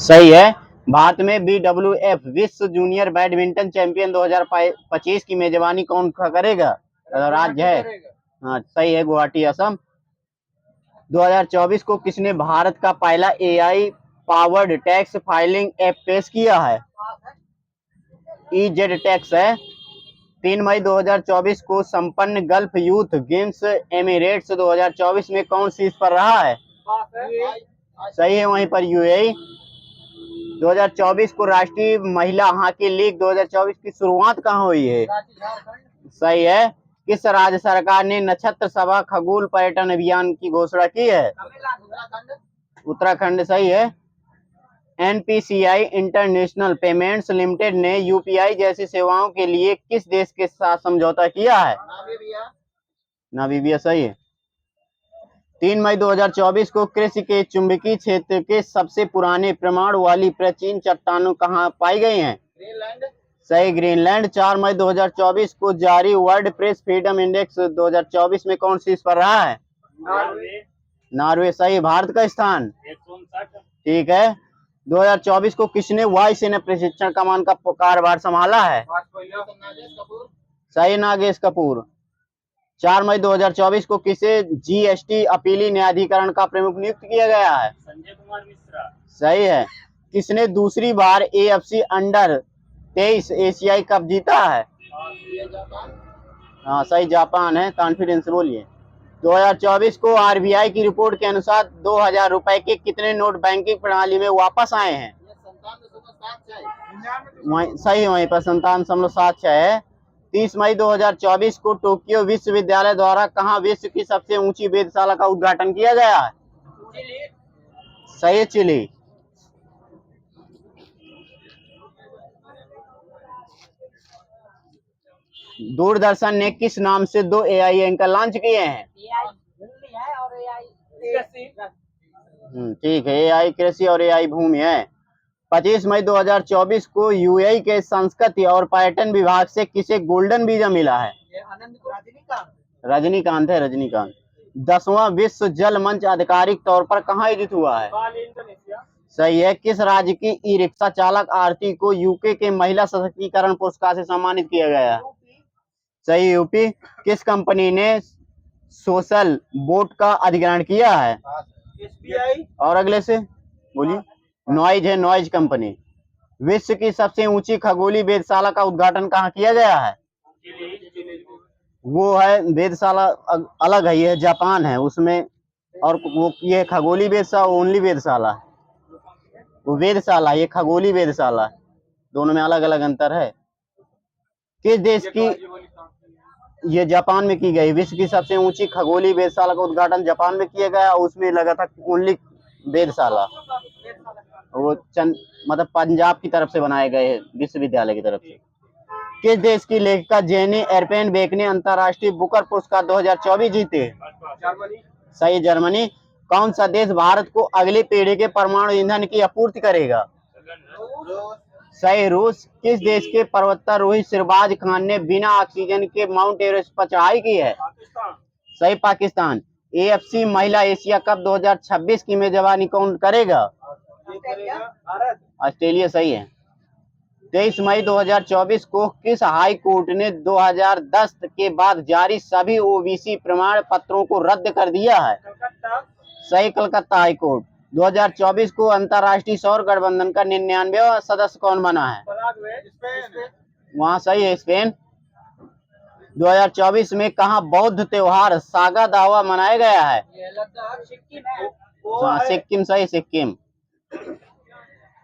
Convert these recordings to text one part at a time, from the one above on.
सही है। भारत में BWF विश्व जूनियर बैडमिंटन चैंपियन 2025 की मेजबानी कौन करेगा? राज्य है। हाँ सही है, गुवाहाटी असम। 2024 को किसने भारत का पहला AI powered tax filing app पेश किया है? EZ टैक्स है। 3 मई 2024 को संपन्न गल्फ यूथ गेम्स एमिरेट्स 2024 में कौन शीर्ष पर रहा है? सही है, वहीं पर UAE। 2024 को राष्ट्रीय महिला हॉकी लीग 2024 की शुरुआत कहाँ हुई है? सही है। किस राज्य सरकार ने नक्षत्र सभा खगोल पर्यटन अभियान की घोषणा की है? उत्तराखंड सही है। NPCI इंटरनेशनल पेमेंट्स लिमिटेड ने UPI जैसी सेवाओं के लिए किस देश के साथ समझौता किया है? नामीबिया सही है। 3 मई 2024 को कृषि के चुंबकीय क्षेत्र के सबसे पुराने प्रमाण वाली प्राचीन चट्टानों कहाँ पाई गई हैं? सही, ग्रीनलैंड। 4 मई 2024 को जारी वर्ल्ड प्रेस फ्रीडम इंडेक्स 2024 में कौन शीर्ष पर रहा है? नॉर्वे सही। भारत का स्थान? ठीक है। 2024 को किसने वायुसेना प्रशिक्षण कमान का कार्यभार संभाला है? सही, नागेश कपूर। 4 मई 2024 को किसे GST अपीली न्यायाधिकरण का प्रमुख नियुक्त किया गया है? संजय कुमार मिश्रा सही है। किसने दूसरी बार AFC अंडर-23 एशियाई कप जीता है? हाँ सही, जापान है। कॉन्फिडेंस बोलिए। 2024 को RBI की रिपोर्ट के अनुसार 2000 रुपए के कितने नोट बैंकिंग प्रणाली में वापस आए हैं? सही, वहीं पर 57.76 है। 30 मई 2024 को टोक्यो विश्वविद्यालय द्वारा कहाँ विश्व की सबसे ऊंची वेधशाला का उद्घाटन किया गया है? सही, चिली। दूरदर्शन ने किस नाम से 2 AI एंकर लॉन्च किए हैं? ठीक है, AI कृषि और AI भूमि है। 25 मई 2024 को UAE के संस्कृति और पर्यटन विभाग से किसे गोल्डन वीजा मिला है? रजनीकांत है, रजनीकांत। 10वां विश्व जल मंच आधिकारिक तौर पर कहाँ आयोजित हुआ है? सही है। किस राज्य की ई-रिक्शा चालक आरती को UK के महिला सशक्तिकरण पुरस्कार से सम्मानित किया गया है? सही, यूपी। किस कंपनी ने सोशल बोट का अधिग्रहण किया है? SBI। और अगले से बोलिए। नॉइज है, नॉइज कंपनी। विश्व की सबसे ऊंची खगोलीय वेधशाला का उद्घाटन कहाँ किया गया है? वो है वेधशाला अलग है, ये जापान है उसमें, और वो ये खगोलीय वेधशाला ओनली वेधशाला है। वो वेधशाला, ये खगोलीय वेधशाला, दोनों में अलग अलग अंतर है। किस देश की? ये जापान में की गई। विश्व की सबसे ऊंची खगोलीय वेधशाला का उद्घाटन जापान में किया गया। उसमें लगा था ओनली वेधशाला, वो मतलब पंजाब की तरफ से बनाए गए विश्वविद्यालय की तरफ से। किस देश की लेखिका जेनी एर्पेन बेक ने अंतरराष्ट्रीय बुकर पुरस्कार 2024 जीते? सही, जर्मनी। कौन सा देश भारत को अगली पीढ़ी के परमाणु ईंधन की आपूर्ति करेगा? सही, रूस। किस देश के पर्वतारोही सिरबाज खान ने बिना ऑक्सीजन के माउंट एवरेस्ट पर चढ़ाई की है? सही, पाकिस्तान। AFC महिला एशिया कप 2026 की मेजबानी कौन करेगा? ऑस्ट्रेलिया सही है। 23 मई 2024 को किस हाई कोर्ट ने 2010 के बाद जारी सभी OBC प्रमाण पत्रों को रद्द कर दिया है? सही, कलकत्ता हाई कोर्ट। 2024 को अंतरराष्ट्रीय सौर गठबंधन का 99वां सदस्य कौन बना है? वहाँ सही है, स्पेन। 2024 में कहाँ बौद्ध त्योहार सागा दावा मनाया गया है? हाँ, सिक्किम सही, सिक्किम।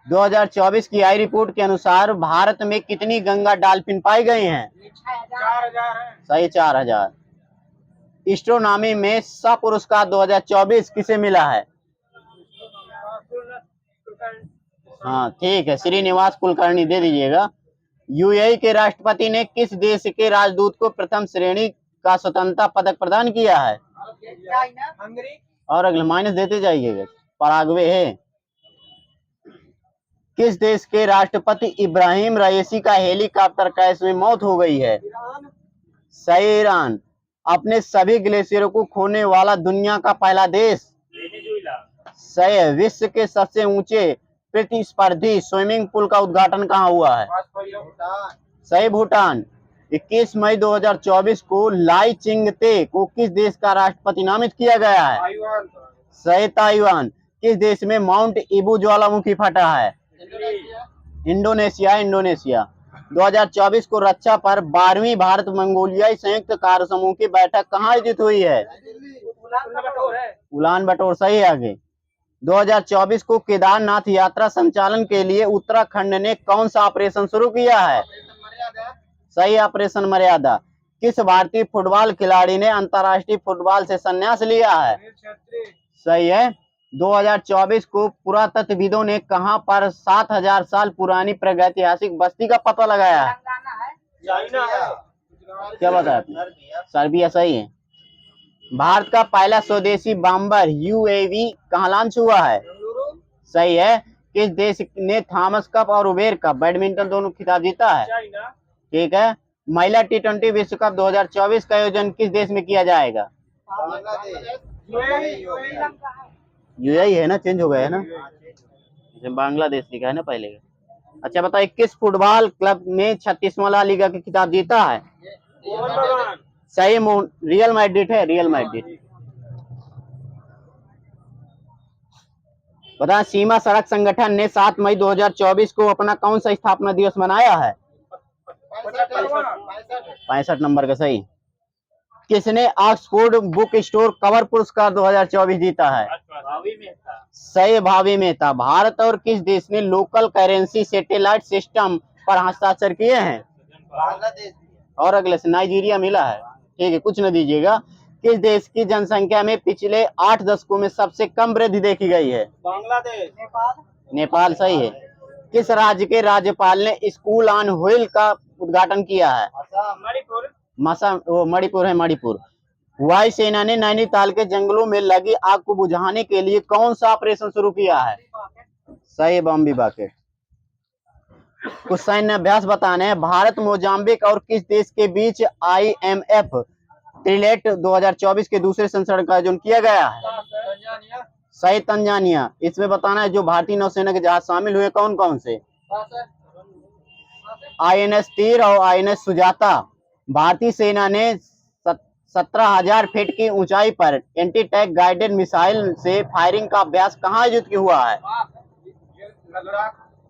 2024 की आई रिपोर्ट के अनुसार भारत में कितनी गंगा डॉल्फिन पाई गई हैं? 4000 है। सही, 4000। एस्ट्रोनॉमी में सा पुरस्कार 2024 किसे मिला है? हाँ ठीक है, श्रीनिवास कुलकर्णी दे दीजिएगा। UAE के राष्ट्रपति ने किस देश के राजदूत को प्रथम श्रेणी का स्वतंत्रता पदक प्रदान किया है? और अगले माइनस देते जाइएगा। पराग्वे है। किस देश के राष्ट्रपति इब्राहिम रईसी का हेलीकॉप्टर क्रैश में मौत हो गई है? सही, ईरान। अपने सभी ग्लेशियरों को खोने वाला दुनिया का पहला देश? सही है। विश्व के सबसे ऊंचे प्रतिस्पर्धी स्विमिंग पूल का उद्घाटन कहाँ हुआ है? सही, भूटान। 21 मई 2024 को लाई चिंगते को किस देश का राष्ट्रपति नामित किया गया है? सही, ताइवान। किस देश में माउंट ईबू ज्वालामुखी फटा है? इंडोनेशिया। इंडोनेशिया। 2024 को रक्षा पर 12वीं भारत मंगोलियाई संयुक्त कार्य समूह की बैठक कहाँ आयोजित हुई है? उलान बटोर। सही है। आगे 2024 को केदारनाथ यात्रा संचालन के लिए उत्तराखंड ने कौन सा ऑपरेशन शुरू किया है? सही, ऑपरेशन मर्यादा। किस भारतीय फुटबॉल खिलाड़ी ने अंतर्राष्ट्रीय फुटबॉल से संन्यास लिया है? सही है। 2024 को पुरातत्वविदों ने कहां पर 7000 साल पुरानी प्रागैतिहासिक बस्ती का पता लगाया है? क्या बताया आपने? सर्बिया। सही है। भारत का पहला स्वदेशी बॉम्बर यूएवी कहाँ लॉन्च हुआ है? सही है। किस देश ने थॉमस कप और उबेर कप बैडमिंटन दोनों खिताब जीता है? ठीक है। महिला T20 विश्व कप 2024 का आयोजन किस देश में किया जाएगा? यूएई है ना, चेंज हो गया है ना, बांग्लादेश लिखा है ना पहले का। अच्छा बताइए, किस फुटबॉल क्लब ने 36वां ला लीगा की खिताब जीता है? सही, रियल मैड्रिड है, रियल मैड्रिड। बता, सीमा सड़क संगठन ने 7 मई 2024 को अपना कौन सा स्थापना दिवस मनाया है? 65 नंबर का। सही। किसने ऑक्सफोर्ड बुक स्टोर कवर पुरस्कार 2024 जीता है? सही, भावी मेहता। भारत और किस देश ने लोकल करेंसी सैटेलाइट सिस्टम पर हस्ताक्षर किए हैं? और अगले से नाइजीरिया मिला है। ठीक है, कुछ न दीजिएगा। किस देश की जनसंख्या में पिछले 8 दशकों में सबसे कम वृद्धि देखी गई है? बांग्लादेश। नेपाल। सही है। किस राज्य के राज्यपाल ने स्कूल ऑन व्हील का उद्घाटन किया है? मणिपुर है, मणिपुर। वायुसेना ने नैनीताल के जंगलों में लगी आग को बुझाने के लिए कौन सा ऑपरेशन शुरू किया है? सही, बॉम्बे बकेट। कुछ सैन्य अभ्यास बताने हैं। भारत, मोजाम्बिक और किस देश के बीच IMF ट्रिलेट 2024 के दूसरे संस्करण का आयोजन किया गया है? सही, तंजानिया। इसमें बताना है जो भारतीय नौसेना के जहाज शामिल हुए कौन कौन से? INS तीर और INS सुजाता। भारतीय सेना ने 17,000 फीट की ऊंचाई पर एंटी टैंक गाइडेड मिसाइल से फायरिंग का अभ्यास कहाँ आयोजित हुआ है?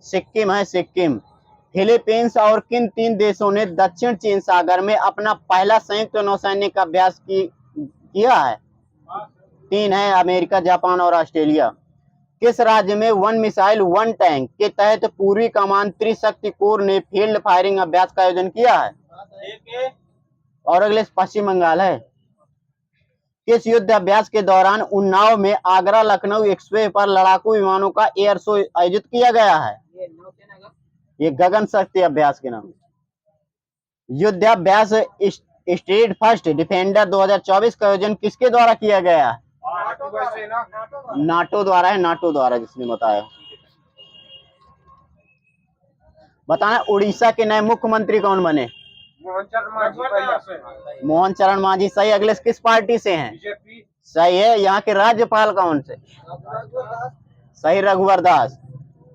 सिक्किम है, सिक्किम। फिलीपींस और किन 3 देशों ने दक्षिण चीन सागर में अपना पहला संयुक्त नौसैनिक अभ्यास किया है? 3 है, अमेरिका, जापान और ऑस्ट्रेलिया। किस राज्य में 1 मिसाइल 1 टैंक के तहत पूर्वी कमान त्रिशक्ति कोर ने फील्ड फायरिंग अभ्यास का आयोजन किया है? और अगले पश्चिम बंगाल है। किस युद्ध अभ्यास के दौरान उन्नाव में आगरा लखनऊ एक्सप्रेस पर लड़ाकू विमानों का एयर शो आयोजित किया गया है? ये गगन शक्ति अभ्यास के नाम। युद्धाभ्यास स्ट्रीट फर्स्ट डिफेंडर 2024 का आयोजन किसके द्वारा किया गया है? नाटो द्वारा है, नाटो द्वारा, जिसने बताया। बताना, उड़ीसा के नए मुख्यमंत्री कौन बने? मोहन चरण मांझी। सही। अगले किस पार्टी से हैं? सही है। यहाँ के राज्यपाल कौन से? सही, रघुवर दास।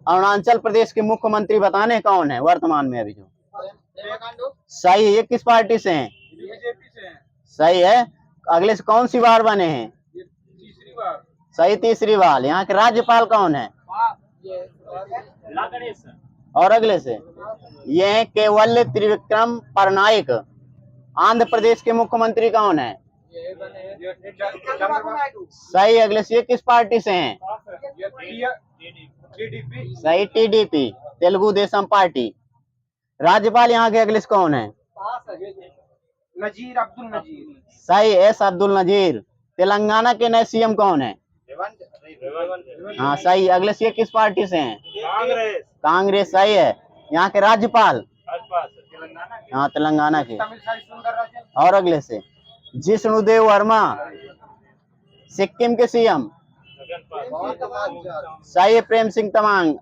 अरुणाचल प्रदेश के मुख्यमंत्री बताने कौन है वर्तमान में अभी जो? सही है। ये किस पार्टी से हैं? सही है। अगले से कौन सी बार बने हैं? सही, तीसरी बार। यहाँ के राज्यपाल कौन है? और अगले से ये है केवल त्रिविक्रम परनायक। आंध्र प्रदेश के मुख्यमंत्री कौन है? सही। अगले से ये किस पार्टी से हैं? सही, TDP, तेलुगु देशम पार्टी। राज्यपाल यहाँ के अगले से कौन है? नजीर, अब्दुल नजीर। सही, S अब्दुल नजीर। तेलंगाना के नए CM कौन है? हाँ, सही। अगले से ये किस पार्टी से हैं? कांग्रेस। सही है। यहाँ के राज्यपाल? हाँ, तेलंगाना के। और अगले से जिष्णुदेव वर्मा। सिक्किम के CM? सही है, प्रेम सिंह तमांग।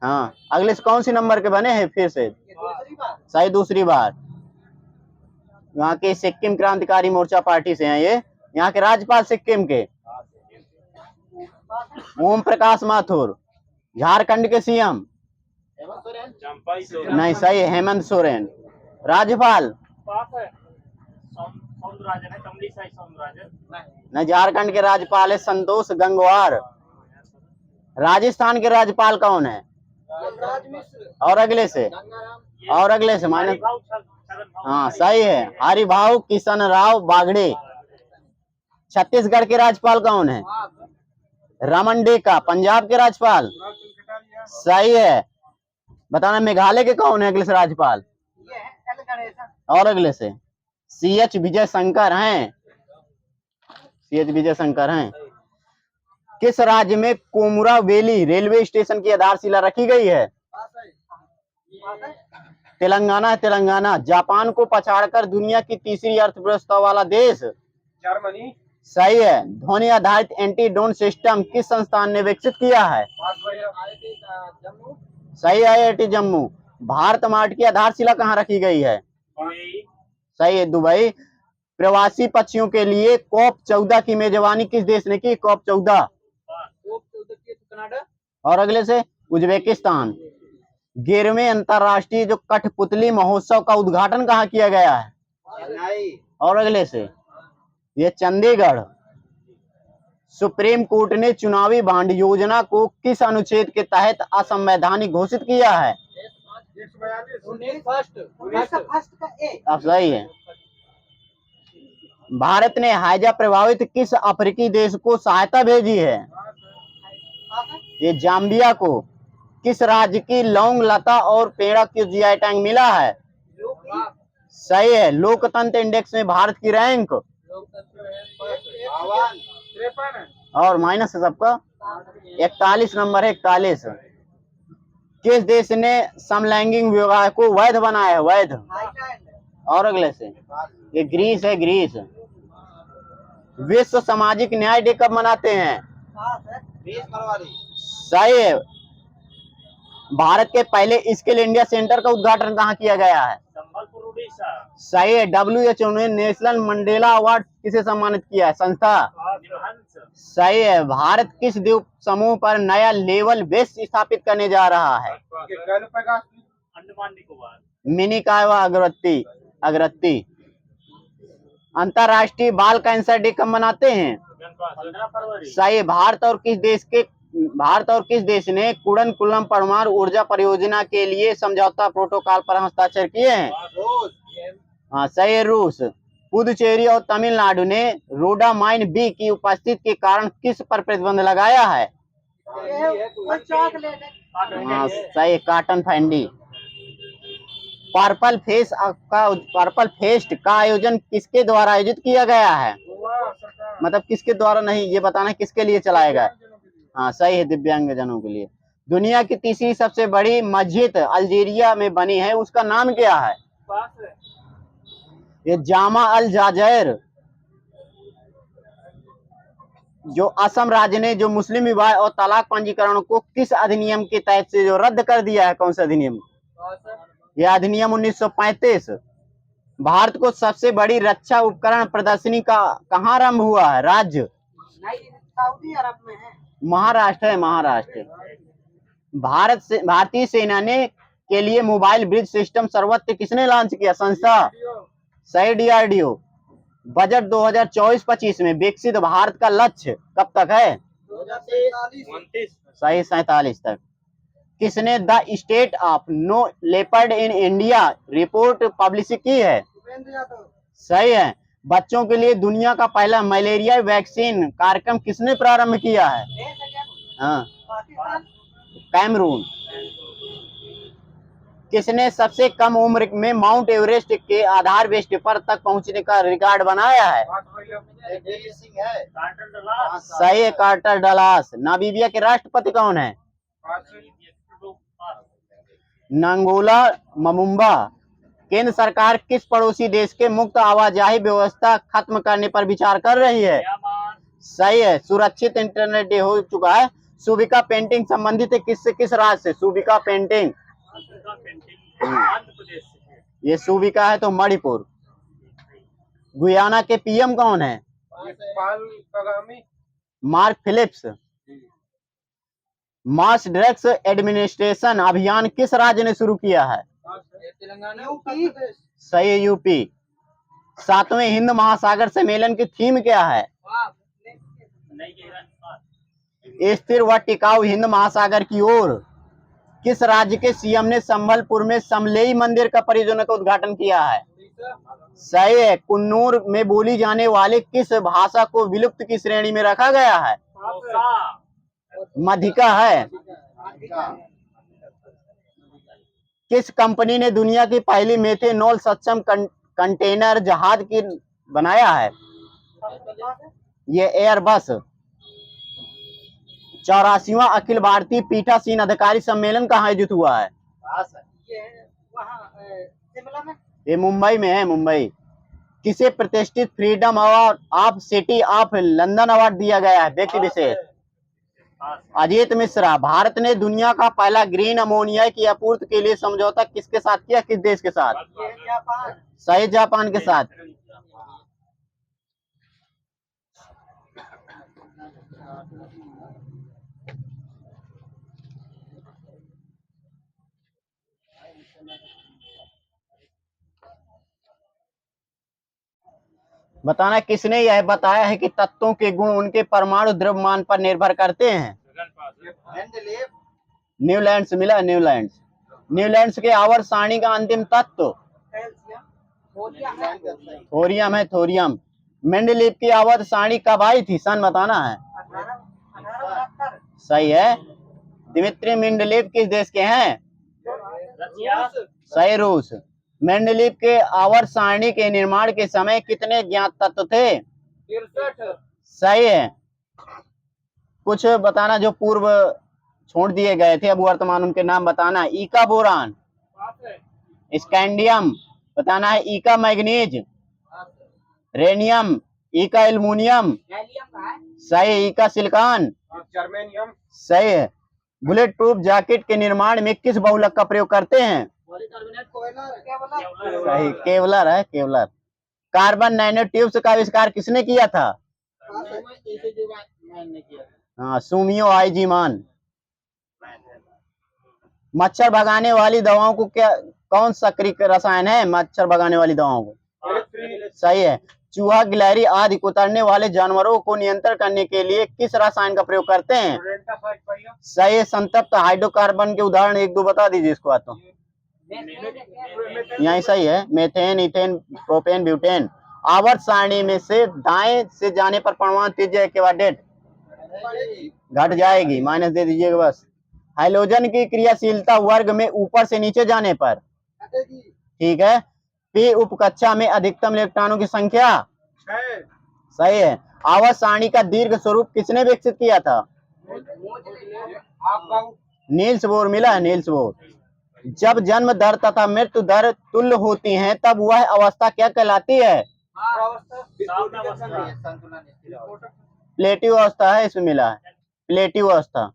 हाँ, अगले से कौन सी नंबर के बने हैं फिर से? सही, दूसरी बार। यहाँ के सिक्किम क्रांतिकारी मोर्चा पार्टी से हैं ये। यहाँ के राज्यपाल सिक्किम के ओम प्रकाश माथुर। झारखंड के सीएम? चंपाई सोरेन। नहीं, सही है, हेमंत सोरेन। राज्यपाल? पास है सौंदराजन है, तमिलिसाई सौंदराजन। नहीं, झारखंड के राज्यपाल है संतोष गंगवार। राजस्थान के राज्यपाल कौन है? राज मिश्र। और अगले से? और अगले से माइनस। हाँ, सही है, हरिभाऊ किशन राव बागड़े। छत्तीसगढ़ के राज्यपाल कौन है? रमन डेका। पंजाब के राज्यपाल? सही है। बताना मेघालय के कौन है अगले से राज्यपाल? ये है एल गणेशन। और अगले से? CH विजय शंकर हैं। CH विजय शंकर हैं। किस राज्य में कोमुरावेली रेलवे स्टेशन की आधारशिला रखी गई है? तेलंगाना है, तेलंगाना। जापान को पछाड़कर दुनिया की तीसरी अर्थव्यवस्था वाला देश? जर्मनी। सही है। ध्वनि आधारित एंटी ड्रोन सिस्टम किस संस्थान ने विकसित किया है? जम्मू। सही है, IIT जम्मू। भारत मार्ट की आधारशिला कहाँ रखी गई है? सही है, दुबई। प्रवासी पक्षियों के लिए COP14 की मेजबानी किस देश ने की? COP14। कनाडा। और अगले से? उज्बेकिस्तान। 11वें अंतरराष्ट्रीय जो कठपुतली महोत्सव का उद्घाटन कहाँ किया गया है? और अगले से? ये चंडीगढ़। सुप्रीम कोर्ट ने चुनावी बांड योजना को किस अनुच्छेद के तहत असंवैधानिक घोषित किया है? 19 अब सही है। भारत ने हैजा प्रभावित किस अफ्रीकी देश को सहायता भेजी है? ये जाम्बिया को। किस राज्य की लौंग लता और पेड़ा की GI टैग मिला है? सही है। लोकतंत्र इंडेक्स में भारत की रैंक? और माइनस है सबका। 41 नंबर है, 41। किस देश ने समलैंगिक विवाह को वैध बनाया है? वैध। और अगले से? ये ग्रीस है, ग्रीस। विश्व सामाजिक न्याय डे कब मनाते हैं? 20 फरवरी। सही है। भारत के पहले स्किल इंडिया सेंटर का उद्घाटन कहाँ किया गया है? संबलपुर, उड़ीसा। सही है। WHO ने नेशनल मंडेला अवार्ड किसे सम्मानित किया है? संस्था? सही है। भारत किस द्वीप समूह पर नया लेवल बेस स्थापित करने जा रहा है? अंडमान निकोबार। मिनी कायवा अगरत्ती। अंतरराष्ट्रीय बाल कैंसर डे कब मनाते हैं? 15 फरवरी। सही है। भारत और किस देश ने कुडनकुलम परमाणु ऊर्जा परियोजना के लिए समझौता प्रोटोकॉल पर हस्ताक्षर किए हैं? हाँ, सही है, रूस। पुदुचेरी और तमिलनाडु ने रोडामाइन बी की उपस्थिति के कारण किस पर प्रतिबंध लगाया है? चॉकलेट। हाँ, सही है, कॉटन फैंडी। पर्पल फेस्ट का आयोजन किसके द्वारा आयोजित किया गया है? मतलब किसके द्वारा नहीं, ये बताना किसके लिए चलाया गया? हाँ, सही है, दिव्यांगजनों के लिए। दुनिया की तीसरी सबसे बड़ी मस्जिद अल्जीरिया में बनी है, उसका नाम क्या है? ये जामा अल जाजैर। जो असम राज्य ने जो मुस्लिम विवाह और तलाक पंजीकरण को किस अधिनियम के तहत से जो रद्द कर दिया है, कौन सा अधिनियम? यह अधिनियम 1935। भारत को सबसे बड़ी रक्षा उपकरण प्रदर्शनी का कहाँ आरंभ हुआ है? राज्य? सऊदी अरब में है। महाराष्ट्र है, महाराष्ट्र। भारतीय सेना ने के लिए मोबाइल ब्रिज सिस्टम सर्वत्र किसने लॉन्च किया? संस्था? सही, DRDO। बजट 2024-25 में विकसित भारत का लक्ष्य कब तक है? 2043। सही, 47 तक। किसने the state of no leopard in India report publish की है? सही है। बच्चों के लिए दुनिया का पहला मलेरिया वैक्सीन कार्यक्रम किसने प्रारंभ किया है? हाँ, कैमरून। किसने सबसे कम उम्र में माउंट एवरेस्ट के आधार बेस्ट पर तक पहुंचने का रिकॉर्ड बनाया है? सही है, कार्टर डलास। नामीबिया के राष्ट्रपति कौन है? नंगोला ममुम्बा। केंद्र सरकार किस पड़ोसी देश के मुक्त आवाजाही व्यवस्था खत्म करने पर विचार कर रही है? सही है। सुरक्षित इंटरनेट डे हो चुका है। सुविका पेंटिंग संबंधित है किस राज्य से? सुविका पेंटिंग। आंध्र प्रदेश से। ये सुविका है तो मणिपुर। गुयाना के PM कौन है? Paul Kagame. Mark Phillips. Mass drugs administration अभियान किस राज्य ने शुरू किया है? तेलंगाना यूपी। सही है, यूपी। 7वें हिंद महासागर सम्मेलन की थीम क्या है? नहीं ये स्थिर व टिकाऊ हिंद महासागर की ओर। किस राज्य के सीएम ने संबलपुर में समलेई मंदिर का परियोजना का उद्घाटन किया है? सही है। कुन्नूर में बोली जाने वाले किस भाषा को विलुप्त की श्रेणी में रखा गया है? मधिका है। किस कंपनी ने दुनिया की पहली मेथेनॉल सक्षम कंटेनर जहाज की बनाया है? ये एयरबस। 84वां अखिल भारतीय पीठासीन अधिकारी सम्मेलन कहाँ आयोजित हुआ है? ये वहाँ शिमला में। ये मुंबई में है, मुंबई। किसे प्रतिष्ठित freedom award of city of London award दिया गया है? व्यक्ति विशेष। अजीत मिश्रा। भारत ने दुनिया का पहला ग्रीन अमोनिया की आपूर्ति के लिए समझौता किसके साथ किया? किस देश के साथ? ये जापान। सही, जापान के साथ। बताना किसने यह बताया है कि तत्वों के गुण उनके परमाणु द्रव्यमान पर निर्भर करते हैं? मेंडलीव। न्यूलैंड्स मिला, न्यूलैंड्स। न्यूलैंड्स के आवर्त सारणी का अंतिम तत्व? कैल्शियम। सोडियम है। थोरियम है, थोरियम। मेंडलीव की आवर्त सारणी कब आई थी? सन बताना है। 1872। सही है। दिमित्री मेंडलीव किस देश के हैं? रसिया। सही, रूस। मेंडलीव के आवर्त सारणी के निर्माण के समय कितने ज्ञात तत्व थे? 63। सही है। कुछ बताना जो पूर्व छोड़ दिए गए थे, अब वर्तमान उनके नाम बताना। ईका बोरान, स्कैंडियम बताना है, ईका मैग्नीज, रेनियम, ईका एल्युमिनियम। गैलियम का है। सही, ईका सिलिकॉन। जर्मेनियम। सही है। बुलेट प्रूफ जैकेट के निर्माण में किस बहुलक का प्रयोग करते हैं? Polycarbonate Kevlar. सही, केवलर है, केवलर। कार्बन नैनो ट्यूब्स का आविष्कार किसने किया था? हाँ, सुमियो आइजीमान। मच्छर भगाने वाली दवाओं को क्या, कौन सक्रिय रसायन है मच्छर भगाने वाली दवाओं को? सही है। चूहा, गिलहरी आदि कुतरने वाले जानवरों को नियंत्रण करने के लिए किस रसायन का प्रयोग करते हैं? सही है। संतप्त हाइड्रोकार्बन के उदाहरण एक दो बता दीजिए इसको। आता यही सही है। Methane, ethane, propane, butane. आवर्त सारणी में से दाएं से जाने पर परमाणु त्रिज्या के बाद डेट घट जाएगी, माइनस दे दीजिएगा बस। हाइड्रोजन की क्रियाशीलता वर्ग में ऊपर से नीचे जाने पर, ठीक है। पी उपकक्षा में अधिकतम इलेक्ट्रॉनों की संख्या? सही है। आवर्त सारणी का दीर्घ स्वरूप किसने विकसित किया था? नील्स बोर मिला है, नील्स बोर। जब जन्म दर तथा मृत्यु दर तुल्य होती हैं तब वह अवस्था क्या कहलाती है? प्लेटिव अवस्था है, इसमें मिला है प्लेटिव अवस्था।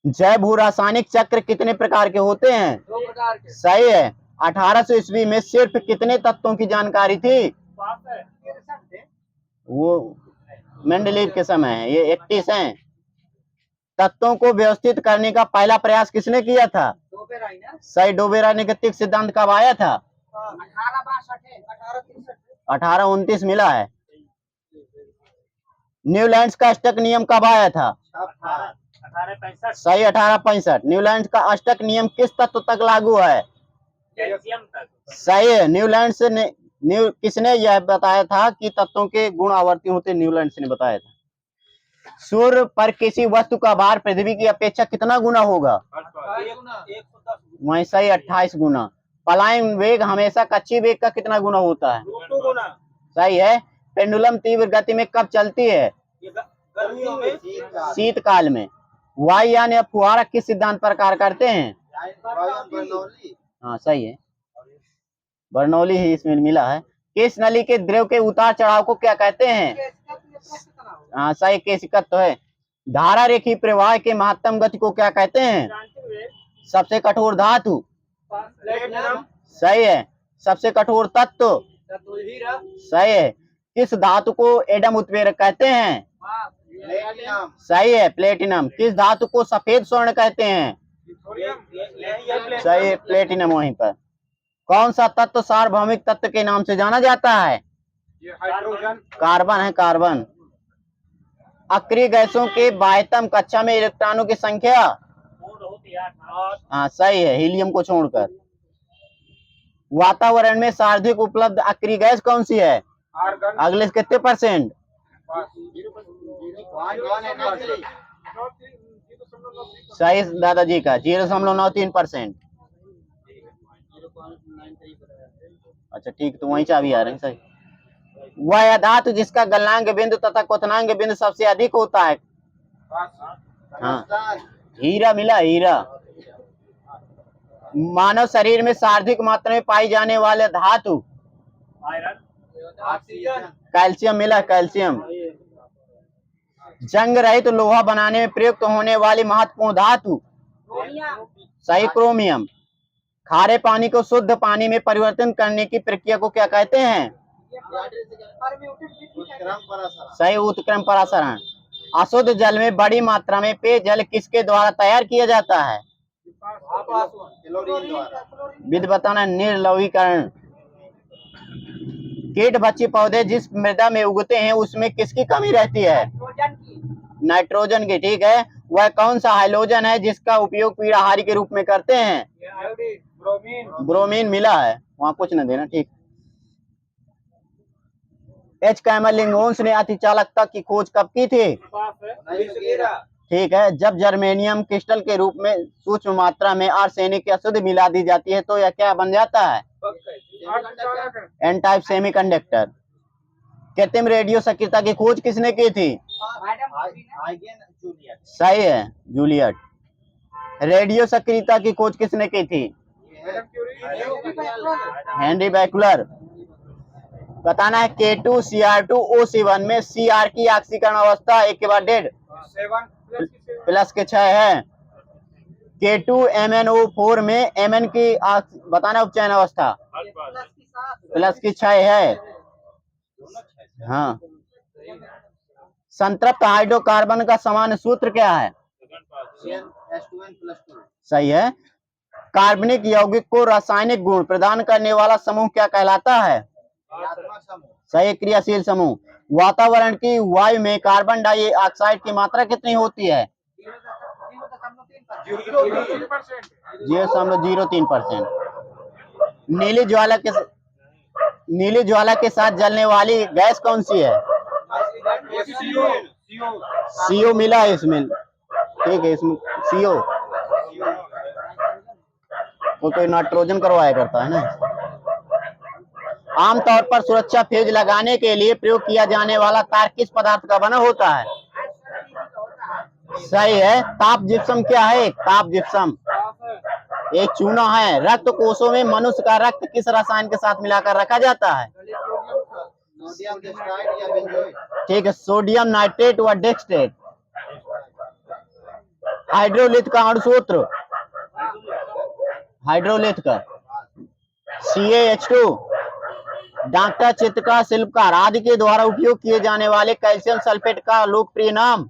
जैव भू रासायनिक चक्र कितने प्रकार के होते हैं? 2 प्रकार के। सही है। 1800 ईस्वी में सिर्फ कितने तत्वों की जानकारी थी? वो मेंडलीव के समय है, ये 31 हैं। तत्वों को व्यवस्थित करने का पहला प्रयास किसने किया था? सही, डोबेरानिक सिद्धांत कब आया था? 1829 मिला है। न्यूलैंड्स का अष्टक नियम कब आया था? 1865 सही, 1865। न्यूलैंड्स का अष्टक नियम किस तत्व तक लागू है? कैल्शियम तक। सही है। न्यूलैंड्स ने किसने यह बताया था कि तत्वों के गुण आवर्ती होते? न्यूलैंड्स ने बताया था। सूर्य पर किसी वस्तु का भार पृथ्वी की अपेक्षा कितना गुना होगा? वहीं सही, 28 गुना। पलायन वेग हमेशा कच्ची वेग का कितना गुना होता है? सही है। पेंडुलम तीव्र गति में कब चलती है? शीतकाल में। वायुयान या फुहारा किस सिद्धांत पर कार्य करते हैं? हाँ सही है, बर्नौली ही इसमें मिला है। किस नली के द्रव के उतार चढ़ाव को क्या कहते हैं? हाँ सही, केशिकत तो है। धारा रेखी प्रवाह के महत्तम गति को क्या कहते हैं? सबसे कठोर धातु? सही है। सबसे कठोर तत्व? सही है। किस धातु को एडम उत्प्रेरक कहते हैं? प्लेटिनम सही है, प्लेटिनम। किस धातु को सफेद स्वर्ण कहते हैं? सही है, प्लेटिनम। वहीं पर कौन सा तत्व सार्वभौमिक तत्व के नाम से जाना जाता है? ये हाइड्रोजन कार्बन है, कार्बन। अक्रिय गैसों के बाह्यतम कक्षा में इलेक्ट्रॉनों की संख्या? पूर्ण होती है 8। हाँ सही है, हीलियम को छोड़कर। वातावरण में सर्वाधिक उपलब्ध अक्रिय गैस कौन सी है? आर्गन अगले से कितने परसेंट? सही दादाजी का 0.93%। अच्छा ठीक, तो वहीं चाबी आ रहे हैं। सही। वह धातु जिसका गलनांक बिंदु तथा क्वथनांक बिंदु सबसे अधिक होता है? हाँ, हीरा मिला, हीरा। मानव शरीर में सर्वाधिक मात्रा में पाई जाने वाले धातु? आयरन, ऑक्सीजन कैल्शियम मिला, कैल्शियम। जंग रहित लोहा बनाने में प्रयुक्त होने वाली महत्वपूर्ण धातु? सही, क्रोमियम। खारे पानी को शुद्ध पानी में परिवर्तन करने की प्रक्रिया को क्या कहते हैं? सही, उत्क्रम परासरण। अशुद्ध जल में बड़ी मात्रा में पेयजल किसके द्वारा तैयार किया जाता है? विधि बताना, निर्लवीकरण। कीट भक्षी पौधे जिस मृदा में उगते हैं उसमें किसकी कमी रहती है? नाइट्रोजन की। ठीक है। वह कौन सा हाइड्रोजन है जिसका उपयोग पीड़ाहारी के रूप में करते हैं? ब्रोमीन मिला है, वहां कुछ न देना। ठीक। एच कैमल लिंगोन्स ने अतिचालकता की खोज कब की थी? ठीक है। जब जर्मेनियम क्रिस्टल के रूप में सूक्ष्म मात्रा में आर्सेनिक या अशुद्ध मिला दी जाती है तो यह क्या बन जाता है? N type semiconductor. कृत्रिम रेडियो सक्रियता की खोज किसने की थी? सही है, जूलियट। रेडियो सक्रियता की खोज किसने की थी? हेनरी बैकलर। बताना है K2Cr2O7 में Cr की ऑक्सीकरण अवस्था एक के बाद डेड प्लस के 6 है। K2MnO4 में Mn की बताना उपचयन अवस्था प्लस की 6 है। हाँ। संतृप्त हाइड्रोकार्बन का सामान्य सूत्र क्या है? सही है। कार्बनिक यौगिक को रासायनिक गुण प्रदान करने वाला समूह क्या कहलाता है? सही, क्रियाशील समूह। वातावरण की वायु में कार्बन डाइऑक्साइड की मात्रा कितनी होती है? 0.03%। नीली ज्वाला के साथ जलने वाली गैस कौन सी है? CO मिला है इसमें। ठीक है, इसमें CO वो कोई नाइट्रोजन करवाया करता है ना। आमतौर पर सुरक्षा फ्यूज लगाने के लिए प्रयोग किया जाने वाला तार किस पदार्थ का बना होता है? सही है, ताप जिप्सम। क्या है ताप जिप्सम? एक चूना है। रक्त कोशों में मनुष्य का रक्त किस रसायन के साथ मिलाकर रखा जाता है? ठीक है, सोडियम नाइट्रेट व डेक्सट्रेट। हाइड्रोलिथ का अणुसूत्र? हाइड्रोलिथ का CaH2। डॉक्टर, चित्रकार, शिल्पकार आदि के द्वारा उपयोग किए जाने वाले कैल्शियम सल्फेट का लोकप्रिय नाम?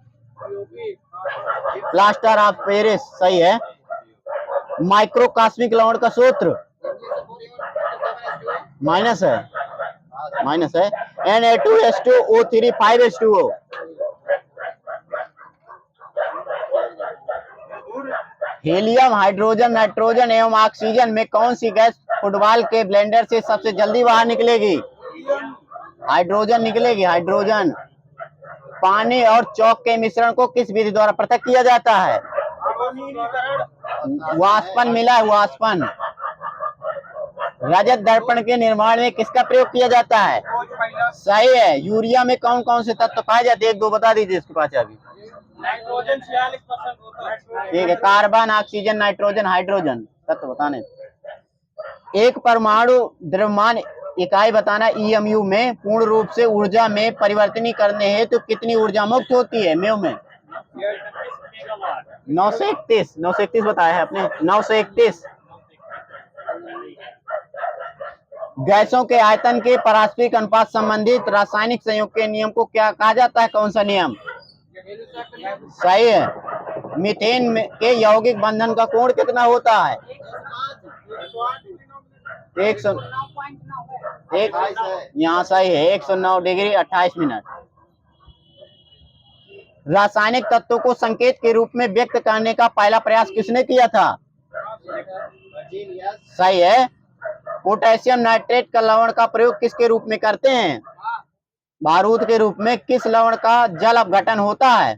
Plaster of Paris. सही है। माइक्रोकास्मिक लवण का सूत्र? माइनस है, माइनस है। Na2H2O3 5H2O। Helium, hydrogen, nitrogen एवं ऑक्सीजन में कौन सी गैस फुटबॉल के ब्लेंडर से सबसे जल्दी बाहर निकलेगी? हाइड्रोजन निकलेगी, हाइड्रोजन। पानी और चौक के मिश्रण को किस विधि द्वारा पृथक किया जाता है? वाष्पन मिला है, वाष्पन। रजत दर्पण के निर्माण में किसका प्रयोग किया जाता है? सही है। यूरिया में कौन कौन से तत्व पाए जाते हैं? एक दो बता दीजिए इसके पास अभी। नाइट्रोजन 46% होता है। ठीक है, कार्बन, ऑक्सीजन, नाइट्रोजन, हाइड्रोजन तत्व बताने। एक परमाणु द्रव्यमान इकाई बताना EMU में पूर्ण रूप से ऊर्जा में परिवर्तन करने हेतु कितनी ऊर्जा मुक्त होती है? म्यू में 931 बताया है आपने, 931। गैसों के आयतन के पारस्परिक अनुपात संबंधित रासायनिक संयोग के नियम को क्या कहा जाता है? कौन सा नियम? सही है। मीथेन के यौगिक बंधन का कोण कितना होता है? 100 एक यहाँ सही है 109 डिग्री 28 मिनट। रासायनिक तत्वों को संकेत के रूप में व्यक्त करने का पहला प्रयास किसने किया था? सही है। पोटेशियम नाइट्रेट का लवण का प्रयोग किसके रूप में करते हैं? बारूद के रूप में। किस लवण का जल अपघटन होता है?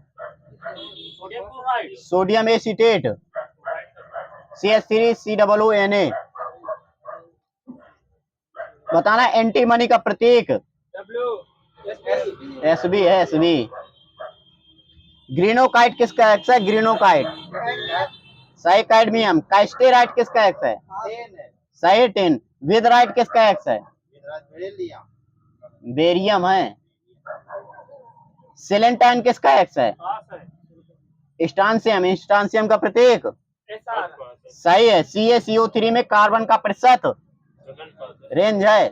Sodium chloride. Sodium acetate CH3COONA। बताना एंटीमनी का प्रतीक। SB है SB। ग्रीनोकाइट किसका एक्स है? ग्रीनोकाइट। सही। कैडमियम। कास्टेराइट किसका एक्स है? सही 10। विदराइट किसका एक्स है? बेरियम है। सेलेंटाइन किसका एक्स है? स्टांसियम। स्टांसियम का प्रतीक सही है। CaCO3 में कार्बन का प्रतिशत रेंज है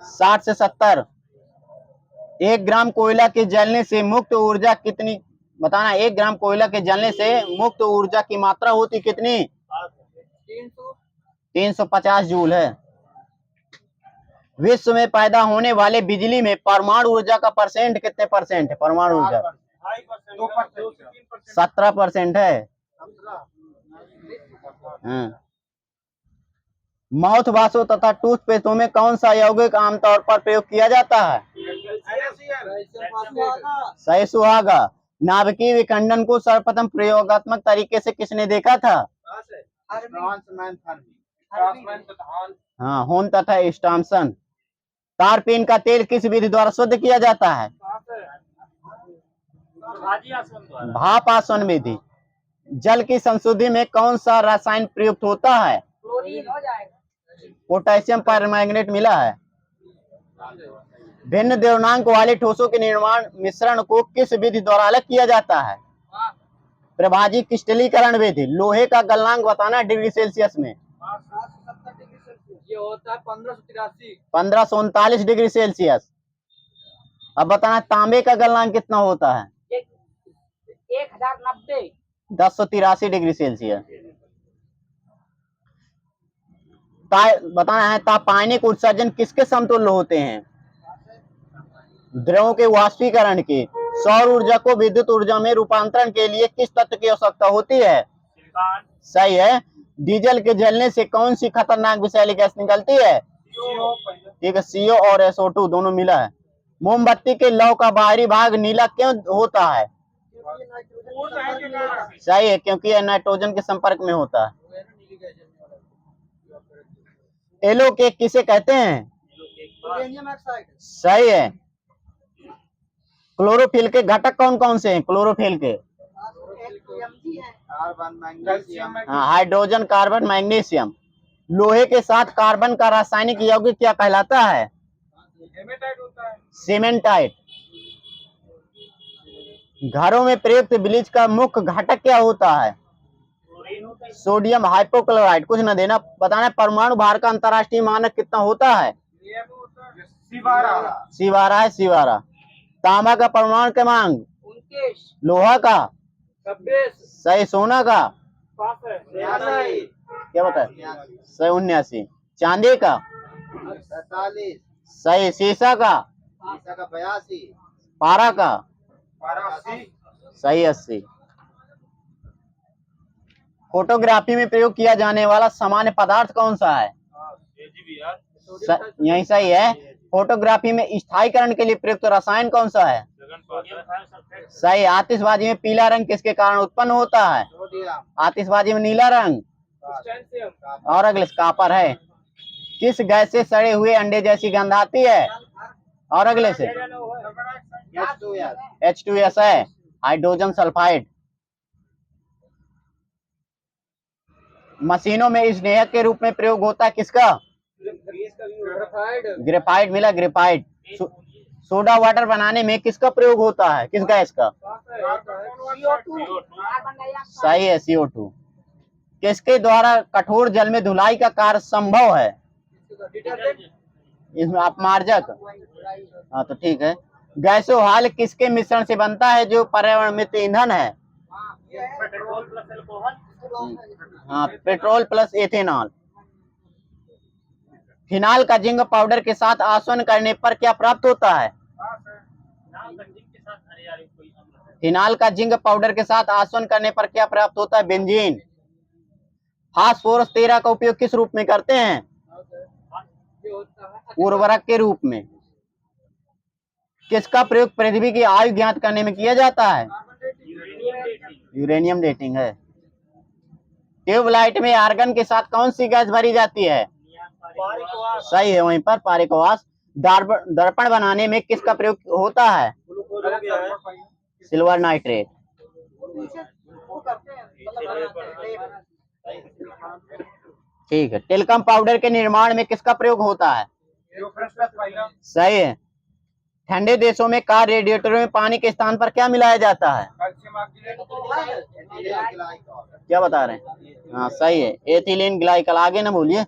60 से 70। 1 ग्राम कोयला के जलने से मुक्त ऊर्जा कितनी? बताना 1 ग्राम कोयला के जलने से मुक्त ऊर्जा की मात्रा होती कितनी? 350 जूल है। विश्व में पैदा होने वाले बिजली में परमाणु ऊर्जा का परसेंट कितने परसेंट है? परमाणु ऊर्जा 17% है। माउथ वाशों तथा टूथपेस्टों में कौन सा यौगिक आमतौर पर प्रयोग किया जाता है? सही सुहागा। नाभिकीय विखंडन को सर्वप्रथम प्रयोगात्मक तरीके से किसने देखा था? हाँ, होन तथा स्टॉम्सन। तारपीन का तेल किस विधि द्वारा शुद्ध किया जाता है? भाप आसवन विधि। जल की संशुद्धि में कौन सा रसायन प्रयुक्त होता है? पोटेशियम परमैंगनेट मिला है। भिन्न द्रव्यमान वाले ठोसों के निर्माण मिश्रण को किस विधि द्वारा अलग किया जाता है? प्रभाजी क्रिस्टलीकरण विधि। लोहे का गलनांक बताना डिग्री सेल्सियस में। ये होता है 1539 डिग्री सेल्सियस। अब बताना तांबे का गलनांक कितना होता है? 1090। 1083 डिग्री सेल्सियस। बताना है तापायनिक उत्सर्जन किसके समतुल्य होते हैं? द्रवों के वाष्पीकरण के। सौर ऊर्जा को विद्युत ऊर्जा में रूपांतरण के लिए किस तत्व की आवश्यकता होती है? सही है। डीजल के जलने से कौन सी खतरनाक विषैली गैस निकलती है? ठीक है, CO और SO2 दोनों मिला है। मोमबत्ती के लौ का बाहरी भाग नीला क्यों होता है? सही है, क्योंकि यह नाइट्रोजन के संपर्क में होता है। एलो केक किसे कहते हैं? सही है। क्लोरोफिल के घटक कौन कौन से हैं? क्लोरोफिल के हाइड्रोजन, कार्बन, मैग्नीशियम। लोहे के साथ कार्बन का रासायनिक यौगिक क्या कहलाता है? सीमेंटाइट। घरों में प्रयुक्त ब्लीच का मुख्य घटक क्या होता है? Sodium hypochloride. कुछ न देना। बताना परमाणु भार का अंतरराष्ट्रीय मानक कितना होता है? सिवारा है सिवारा। तांबा का परमाणु क्रमांक 29। लोहा का 26। सही। सोना का 86। क्या बताए? सही 79। चांदी का 47। सही। शीशा का 82। पारा का 82। सही 80। फोटोग्राफी में प्रयोग किया जाने वाला सामान्य पदार्थ कौन सा है? यही सही है। फोटोग्राफी में स्थायीकरण के लिए प्रयुक्त रसायन कौन सा है? सही। आतिशबाजी में पीला रंग किसके कारण उत्पन्न होता है? आतिशबाजी में नीला रंग और अगले कापर है। किस गैस से सड़े हुए अंडे जैसी गंध आती है? और अगले से H2S है, हाइड्रोजन सल्फाइड। मशीनों में स्नेहक के रूप में प्रयोग होता है किसका? ग्रेफाइट मिला। ग्रेफाइट। सोडा वाटर बनाने में किसका प्रयोग होता है? किस गैस का? सही है, CO2। किसके द्वारा कठोर जल में धुलाई का कार्य संभव है? इसमें अपमार्जक। हाँ तो ठीक है। गैसोहाल किसके मिश्रण से बनता है जो पर्यावरण मित्र ईंधन है? Petrol plus alcohol. हाँ, पेट्रोल प्लस एथेनॉल। फिनाल का जिंक पाउडर के साथ आसवन करने पर क्या प्राप्त होता है? फिनाल का जिंक पाउडर के साथ आसवन करने पर क्या प्राप्त होता है? बेंजीन। फास्फोरस 13 का उपयोग किस रूप में करते हैं? उर्वरक के रूप में। किसका प्रयोग पृथ्वी की आयु ज्ञात करने में किया जाता है? यूरेनियम डेटिंग है। ट्यूबलाइट में आर्गन के साथ कौन सी गैस भरी जाती है? सही है, वहीं पर पारिकवास। दर्पण बनाने में किसका प्रयोग होता है? Silver nitrate. ठीक है। टेल्कम पाउडर के निर्माण में किसका प्रयोग होता है? सही है। ठंडे देशों में कार रेडिएटरों में पानी के स्थान पर क्या मिलाया जाता है? क्या बता रहे हैं? हाँ सही है, एथिलीन ग्लाइकॉल। आगे ना बोलिए।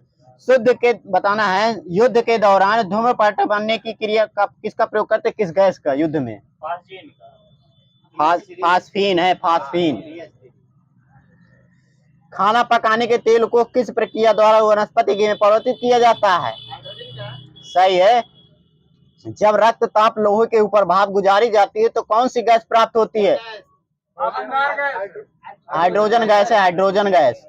शुद्ध के बताना है। युद्ध के दौरान धूम्रपान बनने की क्रिया का किसका प्रयोग करते हैं? किस गैस का युद्ध में? फास्फीन है, फास्फीन। खाना पकाने के तेल को किस प्रक्रिया द्वारा वनस्पति घी में परिवर्तित किया जाता है? सही है। जब रक्त ताप लोहे के ऊपर भाप गुजारी जाती है तो कौन सी गैस प्राप्त होती है? हाइड्रोजन गैस है, हाइड्रोजन गैस।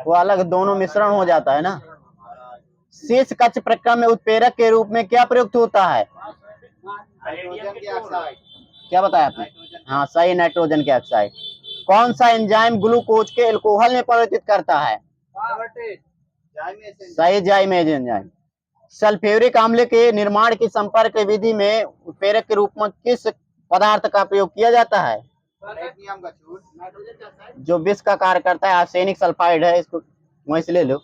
वो अलग दोनों मिश्रण हो जाता है ना। शीर्ष कक्ष प्रक्रम में उत्प्रेरक के रूप में क्या प्रयुक्त होता है? क्या बताया आपने? हाँ सही, नाइट्रोजन के ऑक्साइड। कौन सा एंजाइम ग्लूकोज के अल्कोहल में परिवर्तित करता है? सही, जाइमेज एंजाइम। सल्फ्यूरिक अम्ल के निर्माण की संपर्क विधि में उत्प्रेरक के रूप में किस पदार्थ का प्रयोग किया जाता है? जो विष का कार्य करता है, आर्सेनिक सल्फाइड है, इसको वहीं से ले लो।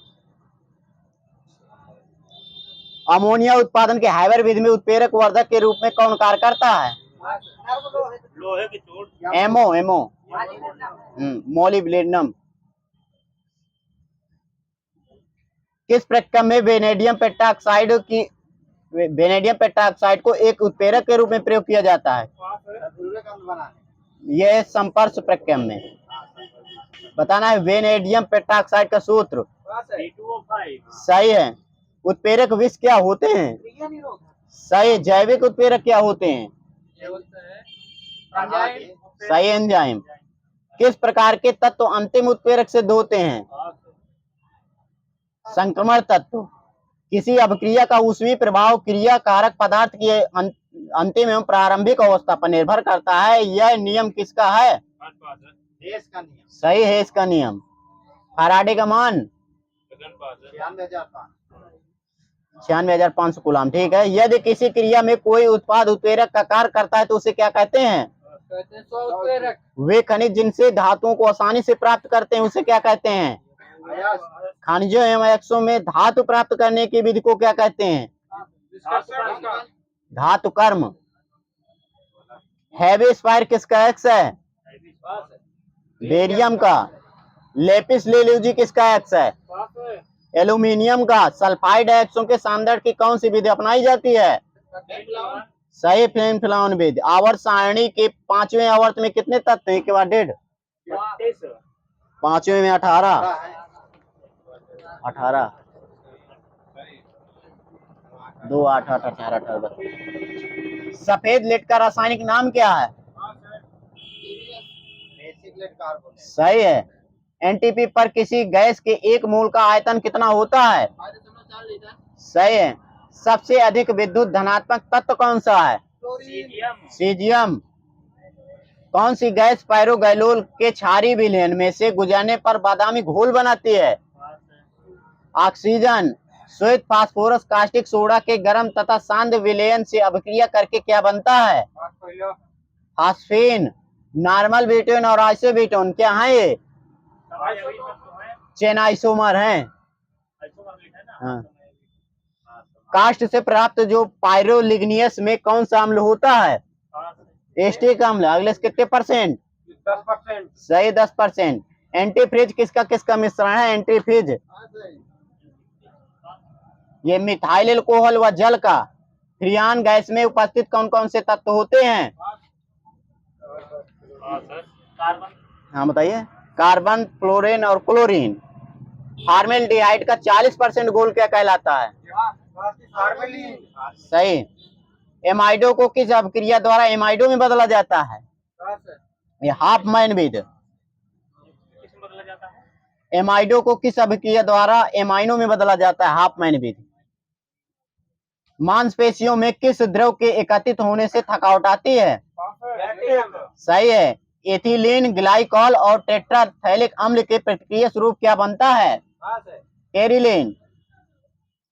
अमोनिया उत्पादन के हाइबर विधि में उत्प्रेरक वर्धक के रूप में कौन कार्य करता है? लोहे की चोट। एमो मोलिब्डेनम। किस प्रक्रम में वेनेडियम पेट्राक्साइड को एक उत्प्रेरक के रूप में प्रयोग किया जाता है? यह संपर्क प्रक्रम में। बताना है वेनेडियम पेट्राक्साइड का सूत्र। सही है। उत्प्रेरक विष क्या होते हैं? सही। जैविक उत्प्रेरक क्या होते हैं? सही, एंजाइम। किस प्रकार के तत्व अंतिम उत्प्रेरक सिद्ध होते हैं? संक्रमण तत्व। किसी अभिक्रिया का ऊष्मीय प्रभाव क्रिया कारक पदार्थ की अंतिम एवं प्रारंभिक अवस्था पर निर्भर करता है। यह नियम किसका है? सही है, इसका नियम। फैराडे का मान 96,500 कूलम। ठीक है। यदि किसी क्रिया में कोई उत्पाद उत्प्रेरक का कार्य करता है तो उसे क्या कहते हैं? वे खनिज जिनसे धातुओं को आसानी से प्राप्त करते हैं उसे क्या कहते हैं? खनिजों एवं अयस्कों में धातु प्राप्त करने की विधि को क्या कहते हैं? धातु कर्म। हैवी स्पायर किसका एक्स है? बेरियम का। लेपिस लेल्यूजी किसका एक्स है? एल्यूमिनियम का। सल्फाइड अयस्कों के सांद्रण की कौन सी विधि अपनाई जाती है? सही, फ्लेम फिलावन विधि। आवर्त सारणी के 5वें आवर्त में कितने तत्व हैं? के बाद 1.5। 5वें में 18। 2 8 8 18 18। सफेद लेड का रासायनिक नाम क्या है? सही है। एनटीपी पर किसी गैस के एक मोल का आयतन कितना होता है? सही है। सबसे अधिक विद्युत धनात्मक तत्व कौन सा है? सीजियम। कौन सी गैस पायरोगैलोल के क्षारीय विलयन में से गुजरने पर बादामी घोल बनाती है? ऑक्सीजन। श्वेत फास्फोरस कास्टिक सोडा के गर्म तथा शांत विलयन से अभिक्रिया करके क्या बनता है? फास्फीन। नॉर्मल ब्यूटेन और आइसोब्यूटेन क्या है? ये चेन आइसोमर हैं। हाँ। कास्ट से प्राप्त जो पायरोलिग्नियस में कौन सा अम्ल होता है? एस्टिक अम्ल। अगले कितने परसेंट? 10%। सही, 10%। एंटीफ्रिज किसका मिश्रण है? एंटीफ्रिज ये मिथाइल अल्कोहल व जल का फ्रियान गैस में उपस्थित कौन कौन से तत्व होते हैं? हाँ सर, कार्बन। हाँ बताइए। कार्बन, फ्लोरीन और क्लोरीन। फॉर्मेल्डिहाइड का 40% घोल क्या कहलाता है? फॉर्मेलिन। सही। एमाइडो को किस अभिक्रिया द्वारा एमाइडो में बदला जाता है? ये हाफ मैनविद। किसमें बदला जाता है? एमाइडो को किस अभिक्रिया द्वारा एमाइनो में बदला जाता है? हाफ मैनविद। मांसपेशियों में किस द्रव के एकत्रित होने से थकावट आती है? सही है। एथिलीन ग्लाइकॉल और टेट्राथैलिक अम्ल के प्रतिक्रिया स्वरूप क्या बनता है? टेरिलीन।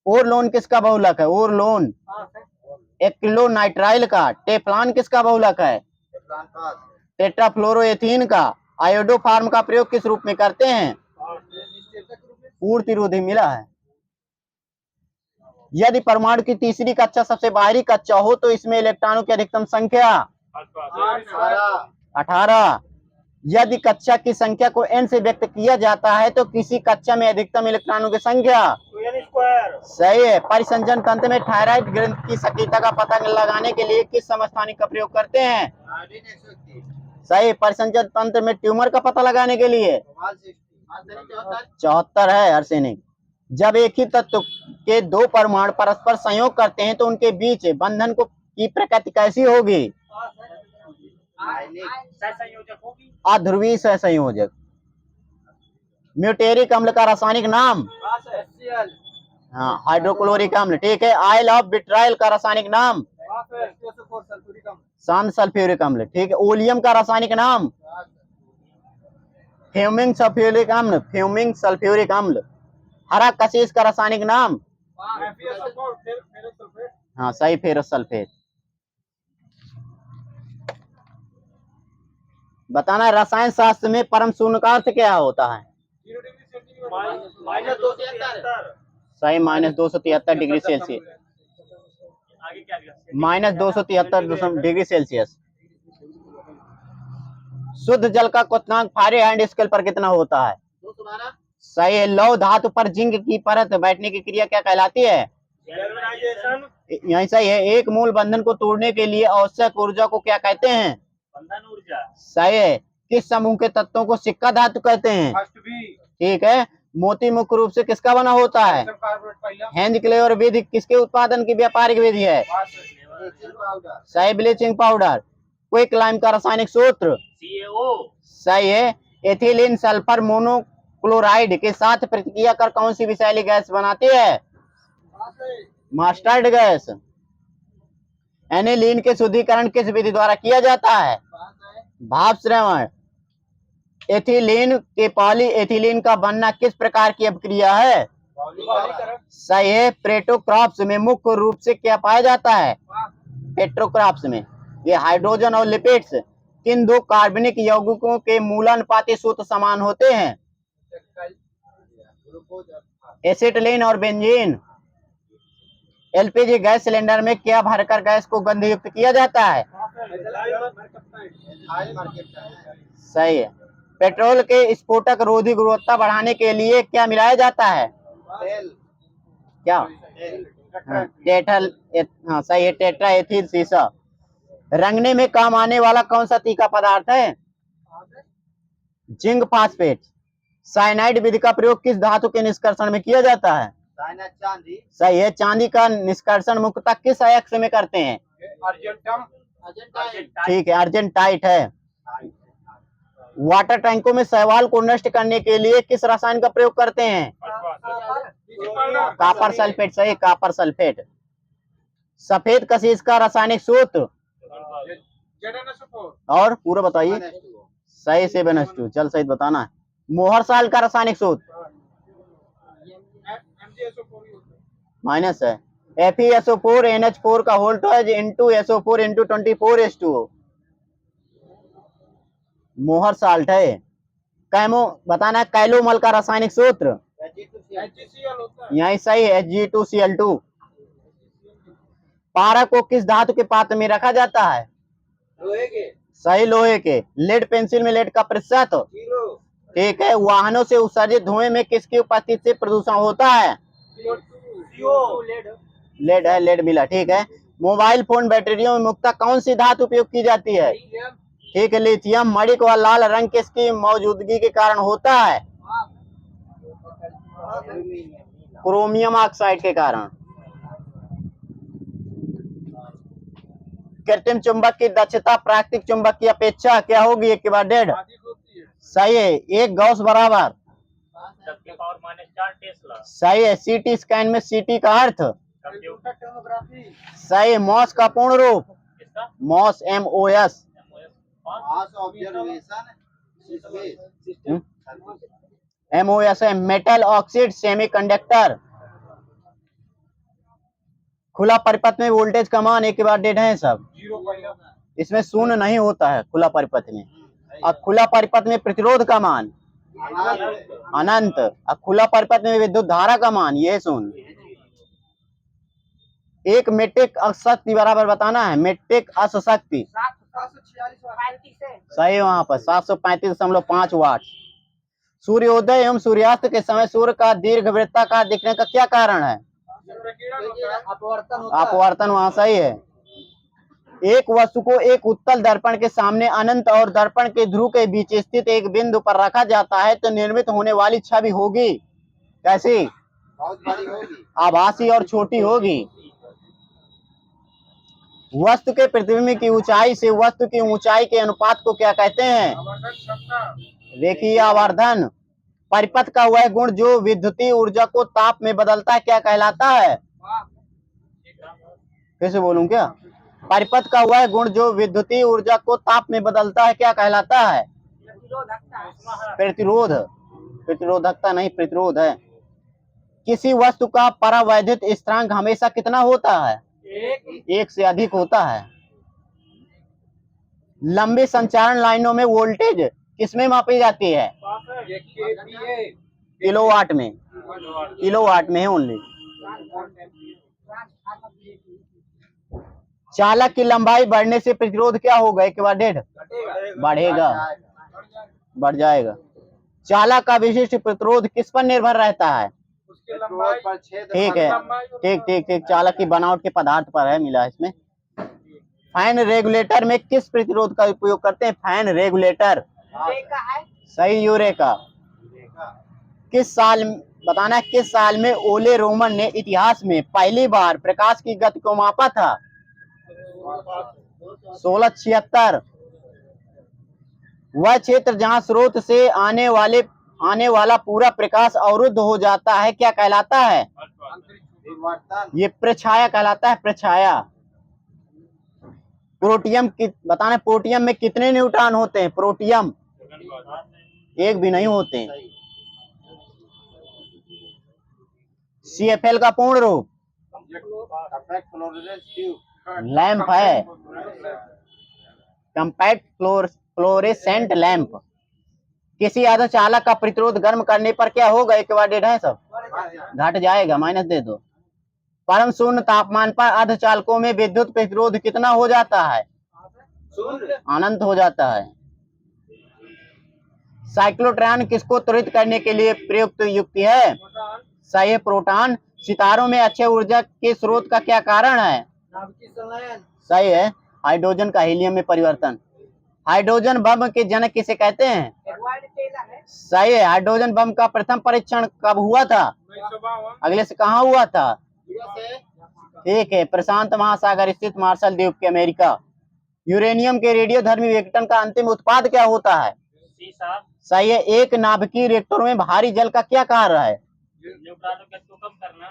ओरलोन किसका बहुलक है? ओरलोन एक्रिलोनाइट्राइल का। टेफ्लॉन किसका बहुलक है? टेट्राफ्लोरोएथीन का। आयोडोफार्म का प्रयोग किस रूप में करते हैं? पूर्तिरोधी मिला है। यदि परमाणु की तीसरी कक्षा सबसे बाहरी कक्षा हो तो इसमें इलेक्ट्रॉनों की अधिकतम संख्या 18। यदि कक्षा की संख्या को n से व्यक्त किया जाता है तो किसी कक्षा में अधिकतम इलेक्ट्रॉनों की संख्या? सही है। परिसंचरण तंत्र में थायराइड ग्रंथि की सक्रियता का पता लगाने के लिए किस समस्थानिक का प्रयोग करते हैं? सही। परिसंचरण तंत्र में ट्यूमर का पता लगाने के लिए 74 है आर्सेनिक। जब एक ही तत्व के दो परमाणु परस्पर संयोग करते हैं तो उनके बीच बंधन की प्रकृति कैसी होगी? सहसंयोजक होगी। अध्रुवीय सहसंयोजक। म्यूटेरिक अम्ल का रासायनिक नाम? हाँ, हाइड्रोक्लोरिक अम्ल। ठीक है। आयल ऑफ विट्राइल का रासायनिक नाम? शांत सल्फ्यूरिक अम्ल। ठीक है। ओलियम का रासायनिक नाम? फ्यूमिंग सल्फ्यूरिक अम्ल। फ्यूमिंग सल्फ्यूरिक अम्ल। हरा कशिश का रासायनिक नाम? हाँ सही, फेरस सल्फेट। बताना रसायन शास्त्र में परम शून्य का अर्थ क्या होता है? -273। सही, -273 डिग्री सेल्सियस। आगे क्या दिया? -273 डिग्री सेल्सियस। शुद्ध जल का क्वथनांक फ़ारेनहाइट स्केल पर कितना होता है? 212। सही है। लौह धातु पर जिंक की परत बैठने की क्रिया क्या कहलाती है? गैल्वेनाइजेशन। यही सही है। एक मूल बंधन को तोड़ने के लिए आवश्यक ऊर्जा को क्या कहते हैं? बंधन ऊर्जा। सही है। किस समूह के तत्वों को सिक्का धातु कहते हैं? ठीक है। मोती मुख्य रूप से किसका बना होता है? हेंज क्ले और विधि किसके उत्पादन की व्यापारिक विधि है? सही, ब्लीचिंग पाउडर। क्विक लाइम का रासायनिक सूत्र? CaO। सही है। एथिलीन सल्फर मोनोक्लोराइड के साथ प्रतिक्रिया कर कौन सी विषैली गैस बनाती है? Mastered gas. एनिलीन के शुद्धिकरण किस विधि द्वारा किया जाता है? भाप श्रवण। एथिलीन के पॉली एथिलीन का बनना किस प्रकार की अभिक्रिया है? सही है। पेट्रोक्रॉप्स में मुख्य रूप से क्या पाया जाता है? पेट्रोक्रॉप्स में ये हाइड्रोजन और लिपिड्स किन दो कार्बनिक यौगिकों के मूलानुपाती सूत्र समान होते हैं? एसिटिलीन और बेंजीन। एलपीजी गैस सिलेंडर में क्या भरकर गैस को गंधयुक्त किया जाता है? सही है। पेट्रोल के स्फोटक रोधी गुणवत्ता बढ़ाने के लिए क्या मिलाया जाता है? क्या? हाँ सही है, टेट्रा एथिल सीसा। रंगने में काम आने वाला कौन सा तीखा पदार्थ है? Zinc phosphate. साइनाइड विधि का प्रयोग किस धातु के निष्कर्षण में किया जाता है? चांदी। सही है। चांदी का निष्कर्षण मुख्यतः किस अयस्क में करते हैं? ठीक है, अर्जेंटाइट है। वाटर टैंकों में शैवाल को नष्ट करने के लिए किस रसायन का प्रयोग करते हैं? Copper sulphate. सही, कॉपर सल्फेट। सफेद कशिश का रासायनिक सूत्र? और पूरा बताइए। सही, 7H2। चल सही बताना है। मोहर साल का रासायनिक सूत्र? माइनस है। FeSO4 NH4 का voltage into SO4 into 24H2O। मोहर साल्ट है। कैमो बताना है। कैलोमल का रासायनिक सूत्र? यही सही है, Hg2Cl2। पारा को किस धातु के पात्र में रखा जाता है? लोहे के। सही, लोहे के। लेड पेंसिल में लेड का प्रतिशत? ठीक है। वाहनों से उत्सर्जित धुएं में किसकी उपस्थिति से प्रदूषण होता है? लेड है, लेड मिला। ठीक है। मोबाइल फोन बैटरियों में मुख्यतः कौन सी धातु उपयोग की जाती है? ठीक है, लिथियम। मणिक व लाल रंग किसकी मौजूदगी के कारण होता है? क्रोमियम ऑक्साइड के कारण। कृत्रिम चुंबक की दक्षता प्राकृतिक चुंबक की अपेक्षा क्या होगी? 1/1.5। सही है। एक गॉस बराबर। 10⁻⁴ टेस्ला। सही है। सीटी स्कैन में सीटी का अर्थ? टोमोग्राफी। सही है। मॉस का पूर्ण रूप? किसका? MOS, MOS। Mass observation system. MOS है मेटल ऑक्साइड सेमीकंडक्टर। खुला परिपथ में वोल्टेज का मान 1/1.5 है सब। इसमें शून्य नहीं होता है खुला परिपथ में। और खुला परिपथ में प्रतिरोध का मान अनंत। और खुला परिपथ में विद्युत धारा का मान यह शून्य। एक मीट्रिक अशक्ति बराबर बताना है। मीट्रिक अशक्ति 746 सही वहां पर 735.5 वाट। सूर्योदय एवं सूर्यास्त के समय सूर्य का दीर्घ वृत्ताकार दिखने का क्या कारण है? अपवर्तन अपवर्तन वहां सही है। एक वस्तु को एक उत्तल दर्पण के सामने अनंत और दर्पण के ध्रुव के बीच स्थित एक बिंदु पर रखा जाता है तो निर्मित होने वाली छवि होगी कैसी? बहुत बड़ी होगी। आभासी और छोटी होगी। वस्तु के प्रतिबिंब की ऊंचाई से वस्तु की ऊंचाई के अनुपात को क्या कहते हैं? रेखीय आवर्धन। परिपथ का वह गुण जो विद्युतीय ऊर्जा को ताप में बदलता है क्या कहलाता है? कैसे बोलूं क्या? परिपथ का वह गुण जो विद्युतीय ऊर्जा को ताप में बदलता है क्या कहलाता है? प्रतिरोध। प्रतिरोधकता नहीं, प्रतिरोध है। किसी वस्तु का परावैद्युत स्थिरांक हमेशा कितना होता है? 1 से अधिक होता है। लंबी संचारण लाइनों में वोल्टेज किसमें मापी जाती है? किलोवाट में। किलोवाट में है ओनली। चालक की लंबाई बढ़ने से प्रतिरोध क्या होगा? 1/1.5 बढ़ेगा, बढ़ जाएगा। चालक का विशिष्ट प्रतिरोध किस पर निर्भर रहता है? ठीक है, ठीक ठीक ठीक। चालक की बनावट के पदार्थ पर है, मिला इसमें। फैन रेगुलेटर में किस प्रतिरोध का उपयोग करते हैं? फैन रेगुलेटर सही, यूरेका। किस साल बताना है, किस साल में ओले रोमन ने इतिहास में पहली बार प्रकाश की गति को मापा था? 1676। वह क्षेत्र जहां स्रोत से आने वाला पूरा प्रकाश अवरुद्ध हो जाता है क्या कहलाता है? ये प्रछाया कहलाता है, प्रछाया। प्रोटियम की बताना, प्रोटियम में कितने न्यूट्रॉन होते हैं? प्रोटियम एक भी नहीं होते। CFL का पूर्ण रूप? लैंप है, कम्पैक्ट फ्लोरेसेंट लैंप। किसी अर्धचालक का प्रतिरोध गर्म करने पर क्या होगा? 1/1.5 है सब, घट जाएगा, माइनस दे दो। परम शून्य तापमान पर अर्धचालकों में विद्युत प्रतिरोध कितना हो जाता है? अनंत हो जाता है। साइक्लोट्रॉन किसको त्वरित करने के लिए प्रयुक्त युक्ति है? सही है, प्रोटॉन। सितारों में अच्छे ऊर्जा के स्रोत का क्या कारण है? सही है, हाइड्रोजन का हीलियम में परिवर्तन। हाइड्रोजन बम के जनक किसे कहते हैं? सही है। हाइड्रोजन बम का प्रथम परीक्षण कब हुआ था? अगले से कहाँ हुआ था? ठीक है, प्रशांत महासागर स्थित मार्शल द्वीप के अमेरिका। यूरेनियम के रेडियोधर्मी विघटन का अंतिम उत्पाद क्या होता है? सही है। एक नाभिकीय रिएक्टर में भारी जल का क्या कार्य है?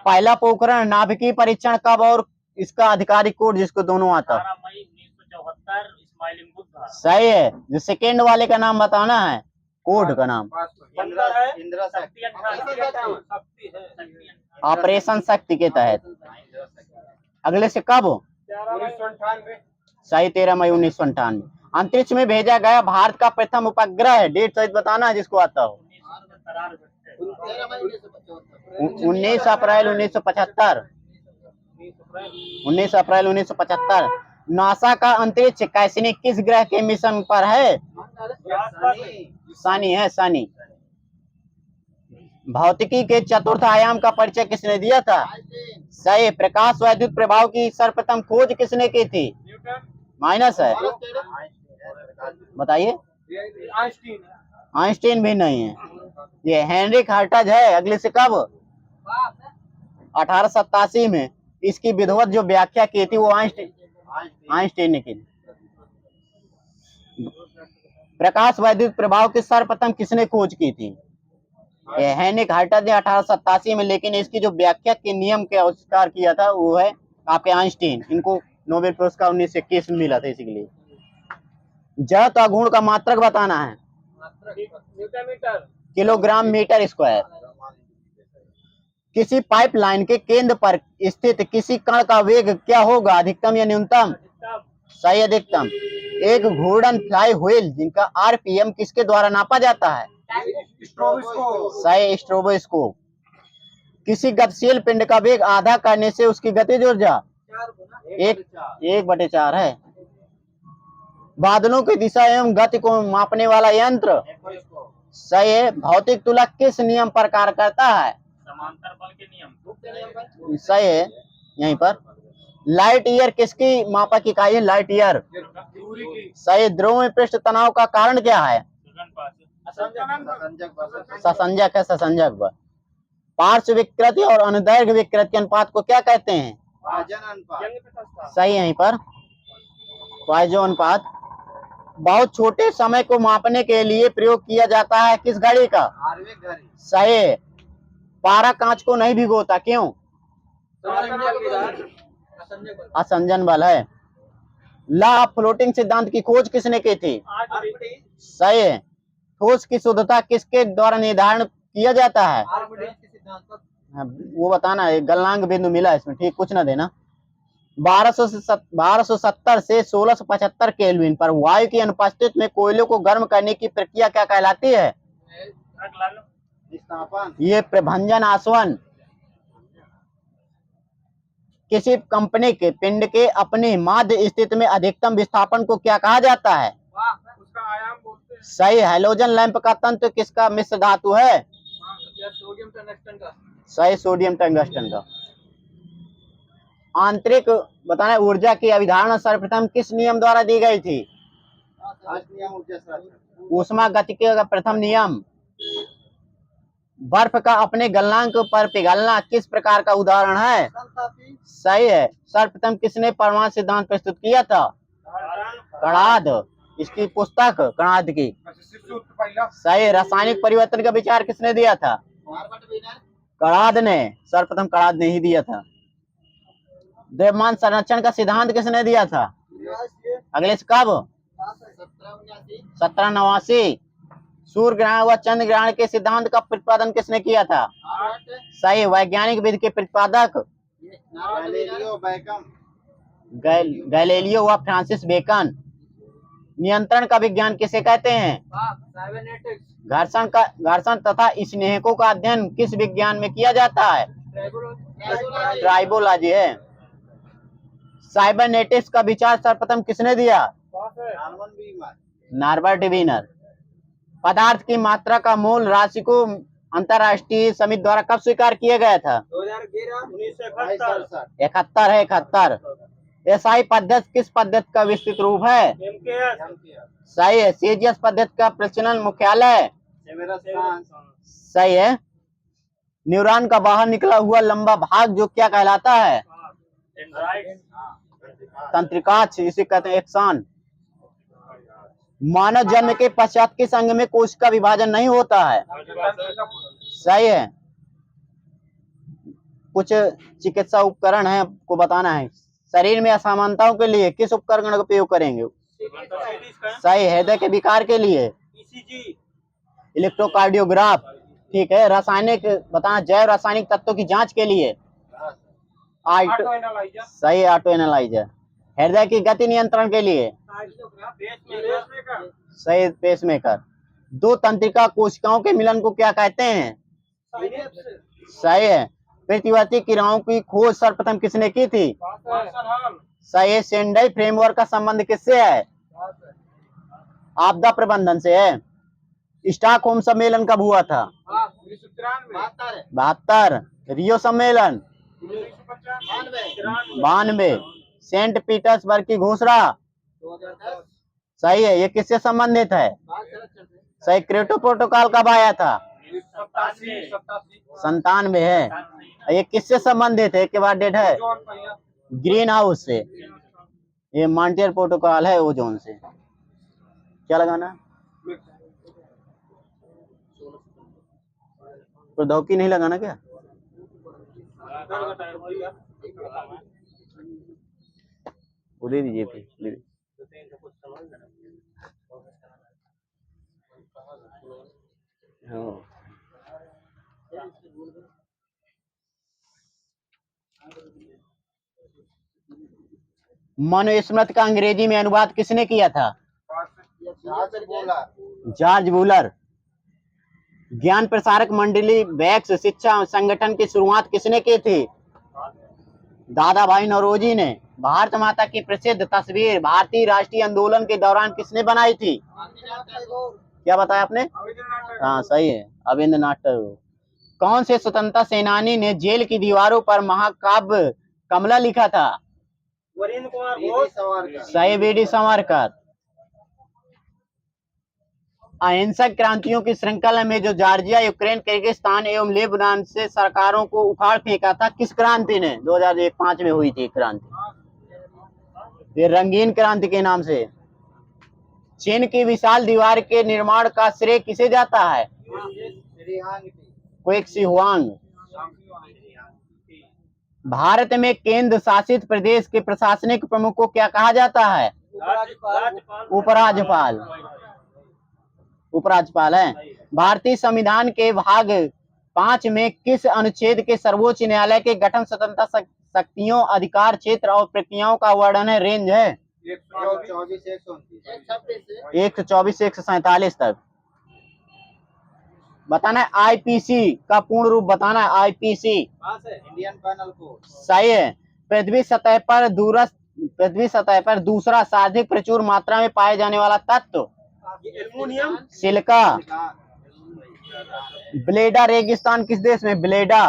पहला पोखरण नाभिकीय परीक्षण कब और इसका आधिकारिक कोड जिसको दोनों आता? 12 मई 1974 इस्माइल बुद्धा। सही है। जो सेकेंड वाले का नाम बताना है, कोड का नाम। ऑपरेशन शक्ति के तहत। अगले से कब? 1998। सही, 13 मई 1998। अंतरिक्ष में भेजा गया भारत का प्रथम उपग्रह डेट सहित बताना है जिसको आता हो। 19 अप्रैल 1975। 19 अप्रैल 1975। नासा का अंतरिक्ष कैसिनी किस ग्रह के मिशन पर है? शनि है, शनि। भौतिकी के चतुर्थ आयाम का परिचय किसने दिया था? सही। प्रकाश वैद्युत प्रभाव की सर्वप्रथम खोज किसने की थी? माइनस है, बताइए। आइंस्टीन भी नहीं है, ये हेनरिक हर्टज है। अगले से कब? 1887 में। इसकी विधिवत जो व्याख्या की थी वो आइंस्टीन ने की। प्रकाश वैद्युत प्रभाव की सर्वप्रथम किसने खोज की थी? ये हेनरिक हर्टज ने 1887 में, लेकिन इसकी जो व्याख्या के नियम के आविष्कार किया था वो है आपके आइंस्टीन। इनको नोबेल पुरस्कार 1921 में मिला था इसी के लिए। जड़ता गुण का मात्रक बताना है। Kilogram metre square. किसी पाइपलाइन के केंद्र पर स्थित किसी कण का वेग क्या होगा? अधिकतम या न्यूनतम? सही, अधिकतम। एक घूर्णन फ्लाई व्हील जिनका आरपीएम किसके द्वारा नापा जाता है? सही, स्ट्रोबोस्कोप। किसी गतिशील पिंड का वेग आधा करने से उसकी गतिज ऊर्जा 1/4 है। बादलों की दिशा एवं गति को मापने वाला यंत्र? सही है। भौतिक तुलक किस नियम पर कार्य करता है? समांतर बल के नियम। सही है। यहीं पर लाइट ईयर किसकी मापक इकाई है? Light year. सही। ध्रुव में पृष्ठ तनाव का कारण क्या है? ससंजक है, ससंजक बल। पार्श्व विकृति और अनुदैर्घ्य विकृति के अनुपात को क्या कहते हैं? सही, यहीं पर पाइजो अनुपात। बहुत छोटे समय को मापने के लिए प्रयोग किया जाता है किस घड़ी का? सही। पारा कांच को नहीं भिगोता, क्यों? असंजन बल है। लॉ ऑफ फ्लोटिंग सिद्धांत की खोज किसने की थी? सही है। ठोस की शुद्धता किसके द्वारा निर्धारण किया जाता है? वो बताना है। गलनांक बिंदु मिला इसमें, ठीक, कुछ ना देना। 1270 से 1675 केल्विन पर वायु की अनुपस्थिति में कोयलों को गर्म करने की प्रक्रिया क्या कहलाती है? ये प्रभंजन आसवन। किसी कंपनी के पिंड के अपनी माध्य स्थिति में अधिकतम विस्थापन को क्या कहा जाता है? उसका आयाम बोलते हैं। सही। हैलोजन लैंप का तंत्र किसका मिश्र धातु है? सोडियम टंगस्टन का। सही, सोडियम टंगस्टन का। आंतरिक बताना, ऊर्जा की अवधारणा सर्वप्रथम किस नियम द्वारा दी गई थी? ऊष्मागतिकी का प्रथम नियम। बर्फ का अपने गलनांक पर पिघलना किस प्रकार का उदाहरण है? सही है। सर्वप्रथम किसने परमाणु सिद्धांत प्रस्तुत किया था? कणाद। इसकी पुस्तक कणाद की। सही। रासायनिक परिवर्तन का विचार किसने दिया था? कणाद ने। सर्वप्रथम कणाद ने ही दिया था। द्रव्यमान संरक्षण का सिद्धांत किसने दिया था? अगले से कब? 1789। सूर्य ग्रहण व चंद्र ग्रहण के सिद्धांत का प्रतिपादन किसने किया था? सही। वैज्ञानिक विधि के प्रतिपादक? गैलीलियो व फ्रांसिस बेकन। नियंत्रण का विज्ञान किसे कहते हैं? घर्षण तथा स्नेहकों का अध्ययन किस विज्ञान में किया जाता है? ट्राइबोलॉजी है। साइबरनेटिक्स का विचार सर्वप्रथम किसने दिया? Norbert Wiener. पदार्थ की मात्रा का मूल राशि को अंतरराष्ट्रीय समिति द्वारा कब स्वीकार किया गया था? 71 है, 71। एसआई पद्धति किस पद्धति का विस्तृत रूप है? सही है। सीजीएस पद्धति का प्रचलन मुख्यालय? सही है। न्यूरॉन का बाहर निकला हुआ लंबा भाग जो क्या कहलाता है? तंत्रिकाक्ष, इसे कहते हैं एक्सन। मानव जन्म के पश्चात किस अंग में कोश का विभाजन नहीं होता है? सही है। कुछ चिकित्सा उपकरण है, आपको बताना है। शरीर में असमानताओं के लिए किस उपकरण का उपयोग करेंगे? सही। हृदय के विकार के लिए इलेक्ट्रोकार्डियोग्राफ, ठीक है। रासायनिक बताना, जैव रासायनिक तत्वों की जांच के लिए सही, ऑटो एनालाइजर। हृदय की गति नियंत्रण के लिए सही, पेसमेकर। दो तंत्रिका कोशिकाओं के मिलन को क्या कहते हैं? सही है। प्रतिवर्ती क्रियाओं की खोज सर्वप्रथम किसने की थी? सही है। सेंडाई फ्रेमवर्क का संबंध किससे है? आपदा प्रबंधन से है। स्टॉकहोम सम्मेलन कब हुआ था? 1993 72 रियो सम्मेलन 1995 92 सेंट पीटर्सबर्ग की घोषणा 2010 सही है। ये किससे संबंधित है? सही। क्योटो प्रोटोकॉल कब आया था? 97 है। ये किससे संबंधित है? के बाद डेट है ग्रीन हाउस से। ये मॉन्ट्रियल प्रोटोकॉल है ओजोन से। क्या लगाना? प्रौद्योगिकी नहीं लगाना क्या? वो दे दीजिए फिर, दे दीजिए। हाँ। मनुस्मृति का अंग्रेजी में अनुवाद किसने किया था? जॉर्ज वूलर। ज्ञान प्रसारक मंडली वैक्स शिक्षा संगठन की शुरुआत किसने की थी? दादा भाई नौरोजी ने। भारत माता की प्रसिद्ध तस्वीर भारतीय राष्ट्रीय आंदोलन के दौरान किसने बनाई थी? क्या बताया आपने? हाँ सही है, अविंद्रनाथ टैगोर। कौन से स्वतंत्रता सेनानी ने जेल की दीवारों पर महाकाव्य कमला लिखा था? वरिंद्र कुमार घोष। सही, वीडी सावरकर। अहिंसक क्रांतियों की श्रृंखला में जो जॉर्जिया, यूक्रेन, किर्गिस्तान एवं लेबनान से सरकारों को उखाड़ फेंका था, किस क्रांति ने? 2005 में हुई थी क्रांति, ये रंगीन क्रांति के नाम से। चीन की विशाल दीवार के निर्माण का श्रेय किसे जाता है? क्वेक शिहुआंग। भारत में केंद्र शासित प्रदेश के प्रशासनिक प्रमुख को क्या कहा जाता है? उपराज्यपाल। उपराज्यपाल है। भारतीय संविधान के भाग 5 में किस अनुच्छेद के सर्वोच्च न्यायालय के गठन स्वतंत्रता शक्तियों अधिकार क्षेत्र और प्रक्रियाओं का वर्णन है? रेंज है 124 से 147 तक। बताना है आईपीसी का पूर्ण रूप बताना है। IPC Indian panel code. सही है। पृथ्वी सतह पर दूसरा सर्वाधिक प्रचुर मात्रा में पाए जाने वाला तत्व? एल्युमिनियम। सिलिका। ब्लेडा रेगिस्तान किस देश में? ब्लेडा।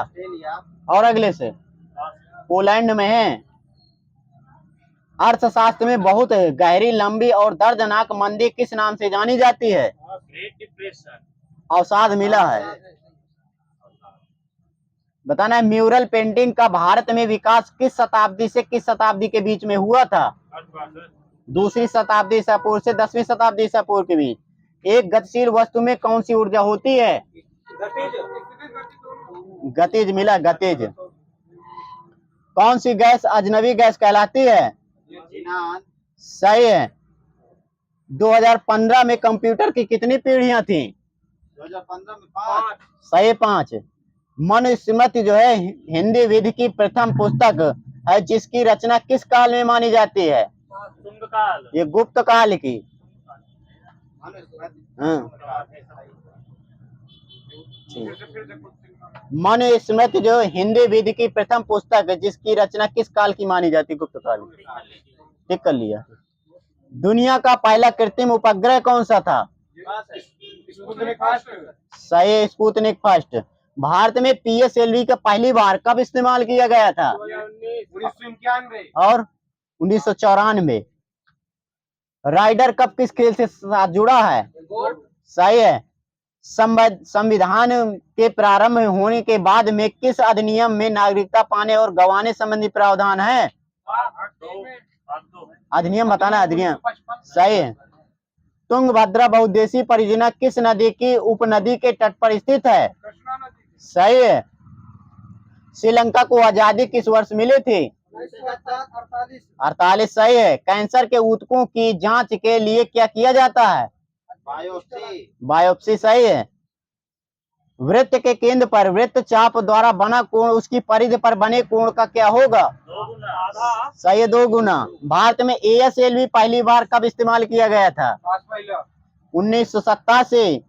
और अगले से पोलैंड में है। अर्थशास्त्र में बहुत गहरी, लंबी और दर्दनाक मंदी किस नाम से जानी जाती है? Great depression. अवसाद मिला है। बताना है म्यूरल पेंटिंग का भारत में विकास किस शताब्दी से किस शताब्दी के बीच में हुआ था? 2वीं शताब्दी ईसा पूर्व से 10वीं शताब्दी ईसा पूर्व के बीच। एक गतिशील वस्तु में कौन सी ऊर्जा होती है? गतिज मिला, गतिज। कौन सी गैस अजनबी गैस कहलाती है? सही है। 2015 में कंप्यूटर की कितनी पीढ़ियां थी? 2015 में 5। सही, 5। मनुस्मृति जो है हिंदी विधि की प्रथम पुस्तक है जिसकी रचना किस काल में मानी जाती है? काल। ये गुप्त काल की। मनुस्मृति जो हिंदी विधि की प्रथम पुस्तक है जिसकी रचना किस काल की मानी जाती है? गुप्त काल की। टिक कर लिया। दुनिया का पहला कृत्रिम उपग्रह कौन सा था? सही, स्पुतनिक फर्स्ट। भारत में पीएसएलवी का पहली बार कब इस्तेमाल किया गया था? 1991 और 1994। राइडर कप किस खेल से साथ जुड़ा है? सही है। संविधान के प्रारंभ होने के बाद में किस अधिनियम में नागरिकता पाने और गंवाने संबंधी प्रावधान है? अधिनियम बताना, अधिनियम। सही है। तुंगभद्रा बहुउद्देशीय परियोजना किस नदी की उपनदी के तट पर स्थित है? सही है। श्रीलंका को आजादी किस वर्ष मिली थी? 48। सही है। कैंसर के ऊतकों की जांच के लिए क्या किया जाता है? बायोप्सी। सही है। वृत्त के केंद्र पर वृत्त चाप द्वारा बना कोण उसकी परिधि पर बने कोण का क्या होगा? 2 गुना। सही है, 2 गुना। भारत में एएसएलवी पहली बार कब इस्तेमाल किया गया था? 1987।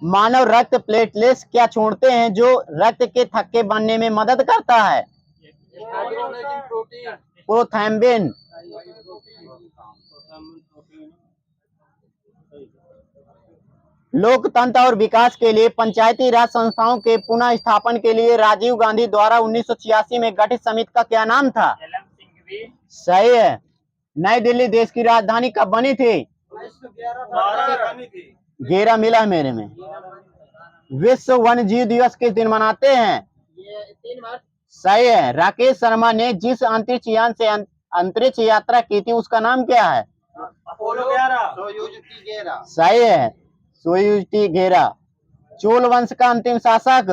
मानव रक्त प्लेटलेट्स क्या छोड़ते हैं जो रक्त के थक्के बनने में मदद करता है? प्रोथ्रोम्बिन। लोकतंत्र और विकास के लिए पंचायती राज संस्थाओं के पुनः स्थापन के लिए राजीव गांधी द्वारा 1986 में गठित समिति का क्या नाम था? एलएम सिंह भी सही है। नई दिल्ली देश की राजधानी कब बनी थी? 1911 थी। 11 मिला है मेरे में। विश्व वन्य जीव दिवस किस दिन मनाते हैं? ये 3 मार्च। सही है। राकेश शर्मा ने जिस अंतरिक्ष यान से अंतरिक्ष यात्रा की थी उसका नाम क्या है? अपोलो 11। Soyuz T11। सही है। Soyuz T11। चोल वंश का अंतिम शासक?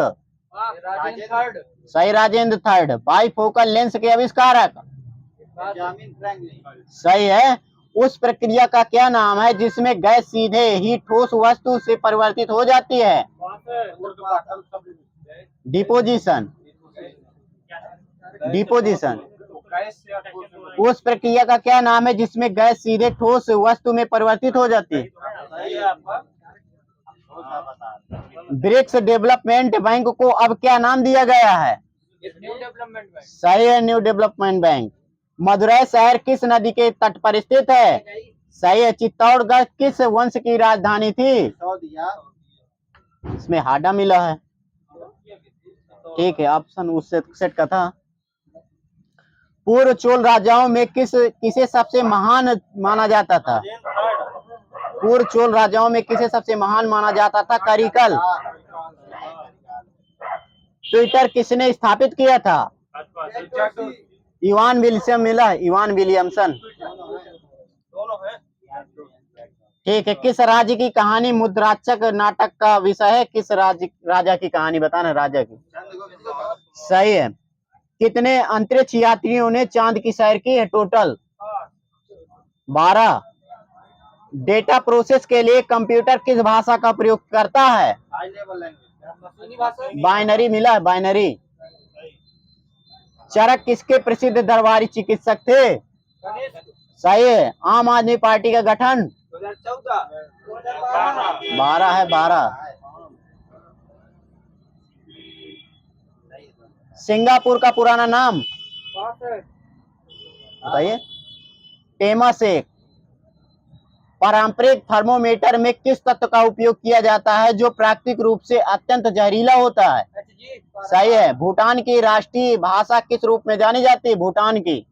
राजेंद्र थर्ड। सही, राजेंद्र थर्ड। बाइफोकल लेंस के आविष्कारक? Benjamin Franklin. सही है। उस प्रक्रिया का क्या नाम है जिसमें गैस सीधे ही ठोस वस्तु से परिवर्तित हो जाती है? डिपोजिशन। डिपोजिशन। उस प्रक्रिया का क्या नाम है जिसमें गैस सीधे ठोस वस्तु में परिवर्तित हो जाती है? ब्रिक्स डेवलपमेंट बैंक को अब क्या नाम दिया गया है? New development bank. सही है, न्यू डेवलपमेंट बैंक। मदुरई शहर किस नदी के तट पर स्थित है? सही है। चित्तौड़गढ़ किस वंश की राजधानी थी? सौदिया। इसमें हाडा मिला है। ठीक है, ऑप्शन उससे सेट का था। पूर्व चोल राजाओं में किसे सबसे महान माना जाता था? पूर्व चोल राजाओं में किसे सबसे महान माना जाता था? करिकल। ट्विटर किसने स्थापित किया था? इवान विलियम मिला, इवान विलियमसन। ठीक है। किस राज्य की कहानी मुद्राक्षक नाटक का विषय है? किस राजा की कहानी बताना, राजा की। सही है। कितने अंतरिक्ष यात्रियों ने चांद की सैर की है टोटल? 12। डेटा प्रोसेस के लिए कंप्यूटर किस भाषा का प्रयोग करता है? High level language. बाइनरी मिला है, बाइनरी। चरक किसके प्रसिद्ध दरबारी चिकित्सक थे? सही है। आम आदमी पार्टी का गठन? 2014। 12 है, 12। सिंगापुर का पुराना नाम बताइए। टेमासेक। पारंपरिक थर्मोमीटर में किस तत्व का उपयोग किया जाता है जो प्राकृतिक रूप से अत्यंत जहरीला होता है? सही है। भूटान की राष्ट्रीय भाषा किस रूप में जानी जाती है? भूटान की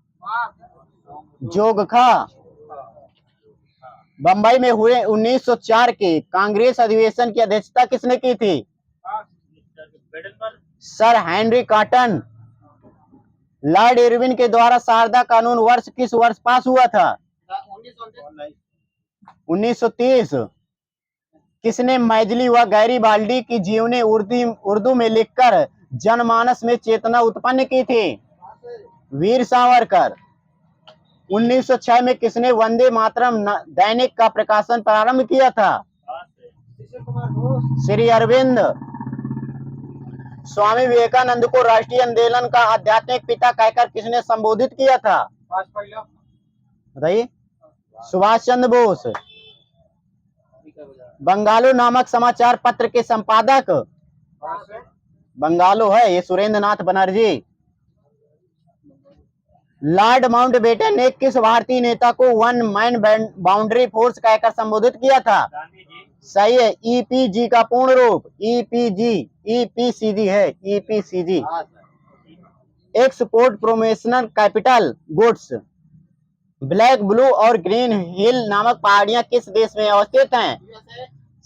जोगखा। बंबई में हुए 1904 के कांग्रेस अधिवेशन की अध्यक्षता किसने की थी? Sir Henry cotton. Lord Irwin के द्वारा शारदा कानून वर्ष किस वर्ष पास हुआ था? 1930। किसने मैथिली व गैरीबाल्डी की जीवनी उर्दू में लिखकर जनमानस में चेतना उत्पन्न की थी? वीर सावरकर। 1906 में किसने वंदे मातरम दैनिक का प्रकाशन प्रारंभ किया था? श्री अरविंद। स्वामी विवेकानंद को राष्ट्रीय आंदोलन का आध्यात्मिक पिता कहकर किसने संबोधित किया था? बताइए। सुभाष चंद्र बोस। बंगालो नामक समाचार पत्र के संपादक? बंगालो है ये, सुरेंद्र नाथ बनर्जी। लॉर्ड माउंटबेटन ने किस भारतीय नेता को वन मैन बाउंड्री फोर्स कहकर संबोधित किया था? सही है। ईपीजी का पूर्ण रूप? ईपीजी, ईपीसीजी है, EPCG. Export promotional capital goods. Black, blue और ग्रीन हिल नामक पहाड़ियां किस देश में अवस्थित हैं?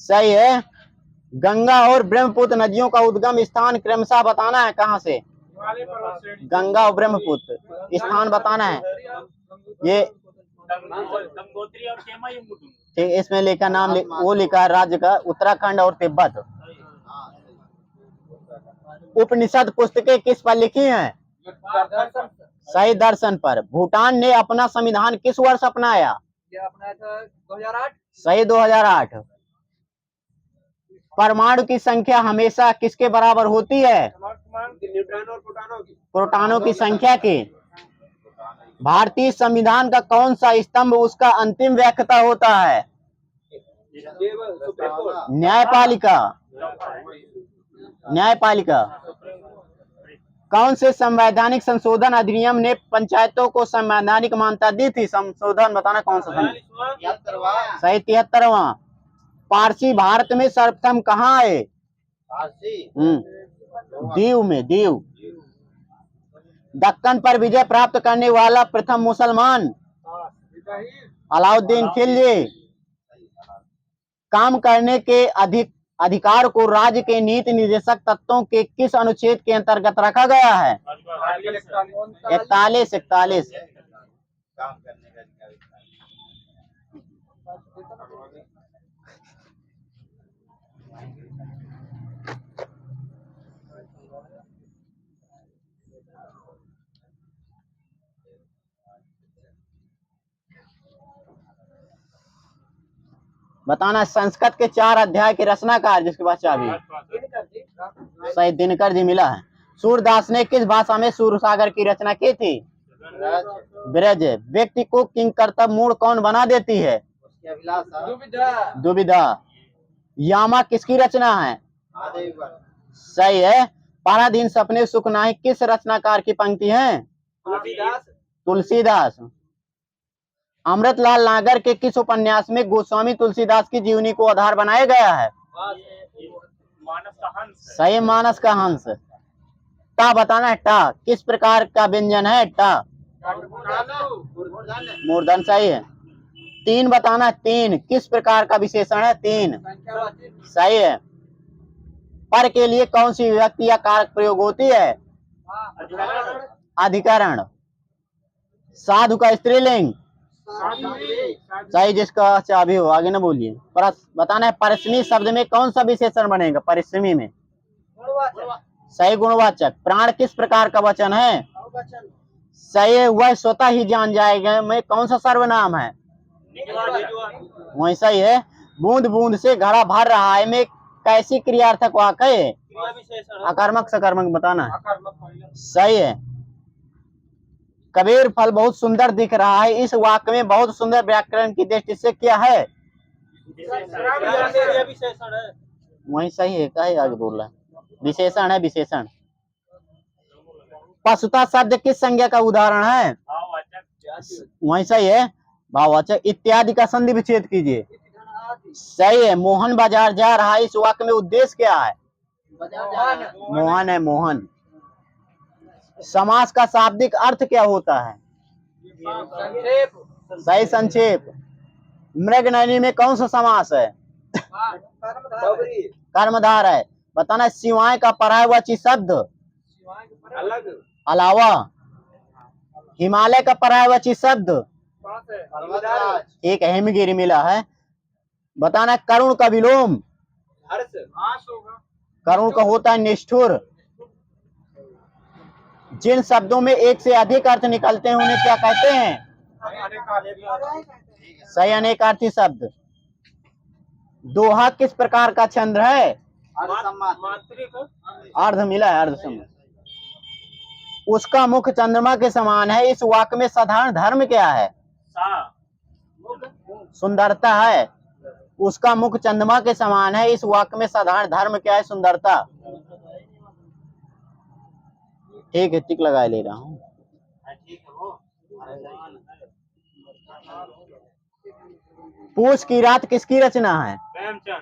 सही है। गंगा और ब्रह्मपुत्र नदियों का उद्गम स्थान क्रमशः बताना है, कहां से? गंगा और ब्रह्मपुत्र स्थान बताना है। ये गंगोत्री और केमायंगुटुंग। ठीक, इसमें लिखा नाम वो लिखा है राज्य का, उत्तराखंड और तिब्बत। उपनिषद पुस्तकें किस पर लिखी हैं? सही, दर्शन पर। भूटान ने अपना संविधान किस वर्ष अपनाया? अपना था 2008। सही, 2008। परमाणु की संख्या हमेशा किसके बराबर होती है? न्यूट्रॉन और प्रोटॉनों की संख्या की। भारतीय संविधान का कौन सा स्तंभ उसका अंतिम व्याख्याता होता है? न्यायपालिका। न्यायपालिका। कौन से संवैधानिक संशोधन अधिनियम ने पंचायतों को संवैधानिक मान्यता दी थी? संशोधन बताना कौन सा? सही, 73वां। पारसी भारत में सर्वप्रथम कहाँ आए? दीव में, दीव। दक्कन पर विजय प्राप्त करने वाला प्रथम मुसलमान? अलाउद्दीन खिलजी। काम करने के अधिकार को राज्य के नीति निर्देशक तत्वों के किस अनुच्छेद के अंतर्गत रखा गया है? 41। बताना संस्कृत के 4 अध्याय के रचनाकार जिसके पास चाबी? सही, दिनकर जी मिला है। सूरदास ने किस भाषा में सूरसागर की रचना की थी? ब्रज। व्यक्ति को किंकर्तव्य मूड कौन बना देती है? दुविधा। यामा किसकी रचना है? सही है। पारा दिन सपने सुख नाही किस रचनाकार की पंक्ति है? तुलसीदास। अमृतलाल नागर के किस उपन्यास में गोस्वामी तुलसीदास की जीवनी को आधार बनाया गया है? मानस का हंस। सही, मानस का हंस। टा बताना है, टा किस प्रकार का व्यंजन है? टा मूर्धन। सही है। 3 बताना है, 3 किस प्रकार का विशेषण है? 3 सही है। पर के लिए कौन सी विभक्ति या कारक प्रयोग होती है? अधिकरण। साधु का स्त्रीलिंग? सही, जिसका चाबी हो। आगे ना बोलिए। बताना है, परिश्रमी शब्द में कौन सा विशेषण बनेगा? परिश्रमी में सही, गुणवाचक। प्राण किस प्रकार का वचन है? सही है। वह स्वतः ही जान जाएगा में कौन सा सर्वनाम है? वही सही है। बूंद बूंद से घड़ा भर रहा है में कैसी क्रियार्थक वाक्य है? अकर्मक सकर्मक बताना है। सही है। कबीर फल बहुत सुंदर दिख रहा है, इस वाक्य में बहुत सुंदर व्याकरण की दृष्टि से क्या है? वही सही है। क्या आगे बोल रहा है? विशेषण है, विशेषण। पशुता शब्द किस संज्ञा का उदाहरण है? वही सही है, भाववाचक। इत्यादि का संधि विच्छेद कीजिए। सही है। मोहन बाजार जा रहा है, इस वाक्य में उद्देश्य क्या है? मोहन है, मोहन। समास का शाब्दिक अर्थ क्या होता है? सही, संक्षेप। मृगनयनी में कौन सा समास है? कर्मधार है। बताना सिवाय का पर्यायवाची शब्द? अलावा। हिमालय का पर्यायवाची शब्द? एक हिमगिरी मिला है। बताना करुण का विलोम? करुण का होता है निष्ठुर। जिन शब्दों में एक से अधिक अर्थ निकलते हैं उन्हें क्या कहते हैं? सही, अनेकार्थी शब्द। दोहा किस प्रकार का छंद है? अर्ध मिला है, अर्ध। उसका मुख चंद्रमा के समान है, इस वाक्य में साधारण धर्म क्या है? सुंदरता है। उसका मुख चंद्रमा के समान है, इस वाक्य में साधारण धर्म क्या है? सुंदरता। ठीक है, टिक लगा ले रहा हूँ। पूछ की रात किसकी रचना है?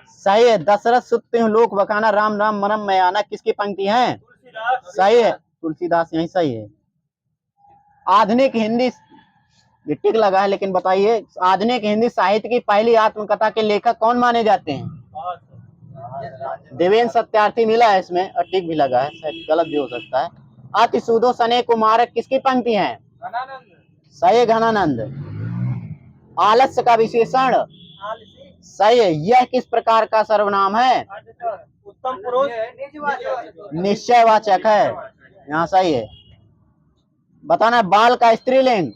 सही है। दशरथ सुत्ते लोक बखाना राम राम मनम मयाना किसकी पंक्ति है? सही है, तुलसीदास। यही सही है। आधुनिक हिंदी, टिक लगा है लेकिन बताइए, आधुनिक हिंदी साहित्य की पहली आत्मकथा के लेखक कौन माने जाते हैं? देवेंद्र सत्यार्थी मिला है इसमें, और टिक भी लगा है, शायद गलत भी हो सकता है। अति सूदो सने कुमारक किसकी पंक्ति है? सही, घनानंद। आलस्य का विशेषण? सही है। यह किस प्रकार का सर्वनाम है? उत्तम पुरुष निश्चयवाचक है। यहाँ सही है। बताना बाल का स्त्रीलिंग?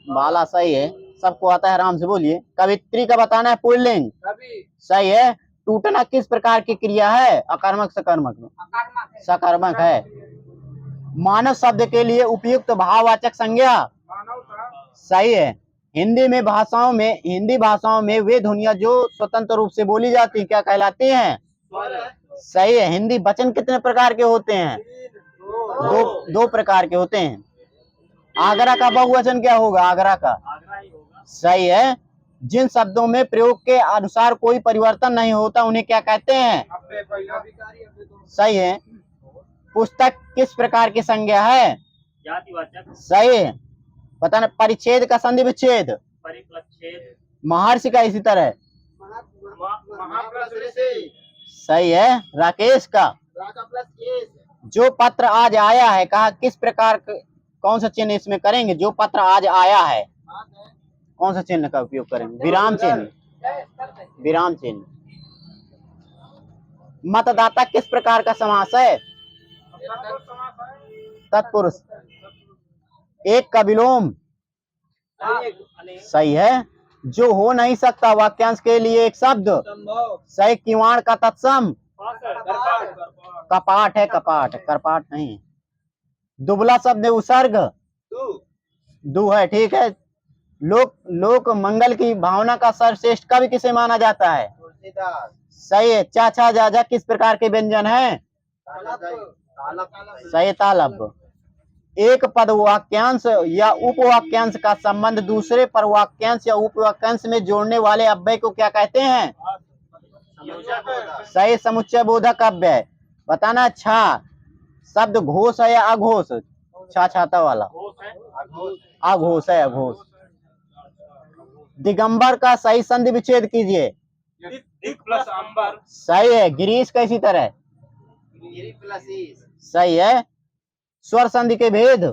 बाला। सही है, सबको आता है, आराम से बोलिए। कवित्री का बताना है पुल्लिंग? सही है। टूटना किस प्रकार की क्रिया है? अकर्मक सकर्मक? सकर्मक है। मानव शब्द के लिए उपयुक्त भाववाचक संज्ञा? सही है। हिंदी भाषाओं में वे ध्वनियां जो स्वतंत्र रूप से बोली जाती हैं क्या कहलाती हैं? सही है। हिंदी वचन कितने प्रकार के होते हैं? दो प्रकार के होते हैं। आगरा का बहुवचन क्या होगा? आगरा का। सही है। जिन शब्दों में प्रयोग के अनुसार कोई परिवर्तन नहीं होता उन्हें क्या कहते हैं? सही है। पुस्तक किस प्रकार की संज्ञा है? जातिवाचक। सही है। पता ना परिच्छेद का संधि विच्छेद। परिक्लच्छेद। महर्षि का इसी तरह। सही है। राकेश का जो पत्र आज आया है, कहा किस प्रकार कौन सा चिन्ह इसमें करेंगे? जो पत्र आज आया है कौन सा चिन्ह का उपयोग करेंगे? विराम चिन्ह। विराम चिन्ह। मतदाता किस प्रकार का समास है? तत्पुरुष। एक का विलोम। सही है। जो हो नहीं सकता वाक्यांश के लिए एक शब्द। सही। किवाड़ का तत्सम कपाट है। कपाट, करपाट नहीं। दुबला शब्द उसर्ग दू है। ठीक है। लोक मंगल की भावना का सर्वश्रेष्ठ कवि किसे माना जाता है? सही है। चाचा जाजा किस प्रकार के व्यंजन है? सही। तालब। एक पद वाक्यांश या उपवाक्यांश का संबंध दूसरे पर वाक्यांश या उपवाक्यांश में जोड़ने वाले अव्यय को क्या कहते हैं? सही। समुच्चय बोधक अव्यय। बताना। छा शब्द घोष है या अघोष? छा छाता वाला। अघोष है। अघोष। दिगंबर का सही संधि विच्छेद कीजिए। दिक प्लस अंबर। सही है। गिरीश का इसी तरह। सही है। स्वर संधि के भेद।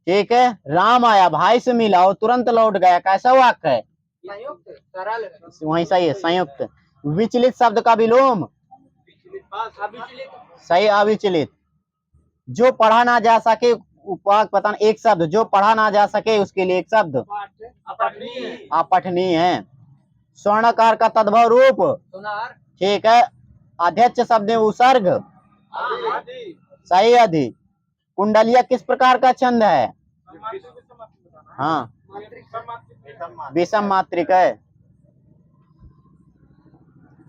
ठीक है। राम आया, भाई से मिला और तुरंत लौट गया, कैसा वाक्य है? वही सही है। संयुक्त। विचलित शब्द का विलोम। सही। अविचलित। जो पढ़ा ना जा सके उपवाक पता एक शब्द, जो पढ़ा ना जा सके उसके लिए एक शब्द अपठनीय है। स्वर्णकार का तद्भव रूप। ठीक है। अध्यक्ष शब्द में उपसर्ग। सही। अधि। कुंडलिया किस प्रकार का छंद है? हाँ, विषम मात्रिक है।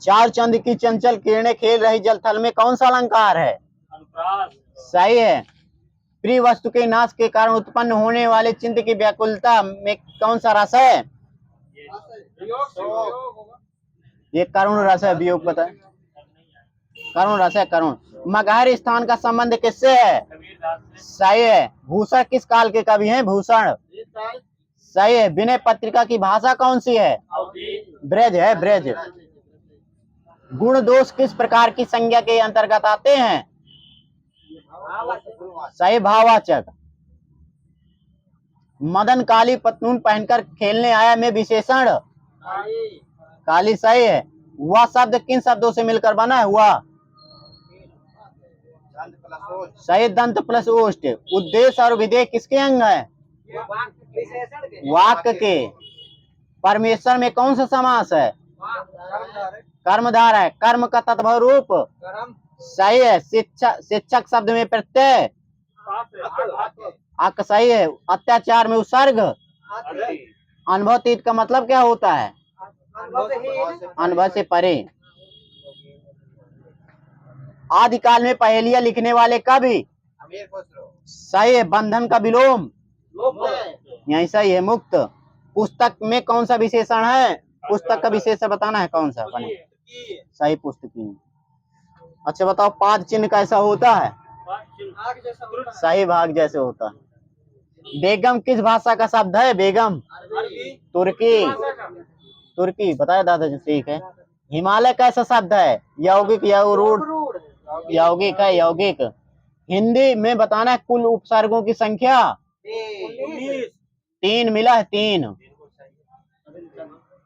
चार चंद की चंचल किरणें खेल रही जलथल में कौन सा अलंकार है? अनुप्रास। सही है। प्रिय वस्तु के नाश के कारण उत्पन्न होने वाले चिंता की व्याकुलता में कौन सा रस है? ये करुण रस है। वियोग पता है। करुण रस है। करुण। मगहर स्थान का संबंध किससे है? सही है। भूषण किस काल के कवि हैं? भूषण। सही है। विनय पत्रिका की भाषा कौन सी है? ब्रज है। ब्रज। गुण दोष किस प्रकार की संज्ञा के अंतर्गत आते हैं? सही। भाववाचक। मदन काली पतलून पहनकर खेलने आया में विशेषण काली। सही है। वह शब्द किन शब्दों से मिलकर बना है? हुआ। सही। दंत प्लस ओष्ठ। उद्देश्य और विधेय किसके अंग है? वाक्य के। परमेश्वर में कौन सा समास है? कर्मधार है। कर्म का तत्भव रूप। सही है। शिक्षक शब्द में प्रत्यय अक। सही है। अत्याचार में उपसर्ग। अनुभवतीत का मतलब क्या होता है? अनुभव से परे। आदिकाल में पहेलियां लिखने वाले कवि। सही है। बंधन का विलोम। यही सही है। मुक्त। पुस्तक में कौन सा विशेषण है? पुस्तक का विशेषण बताना है कौन सा? सही। पुस्तकीय। अच्छा बताओ, पाद चिन्ह कैसा होता है? सही। भाग जैसे होता है। बेगम किस भाषा का शब्द है? बेगम तुर्की। तुर्की बताया दादाजी। ठीक है। हिमालय कैसा शब्द है? यौगिक या रूढ़? यौगिक है। यौगिक। हिंदी में बताना है कुल उपसर्गों की संख्या। 3 मिला है। 3।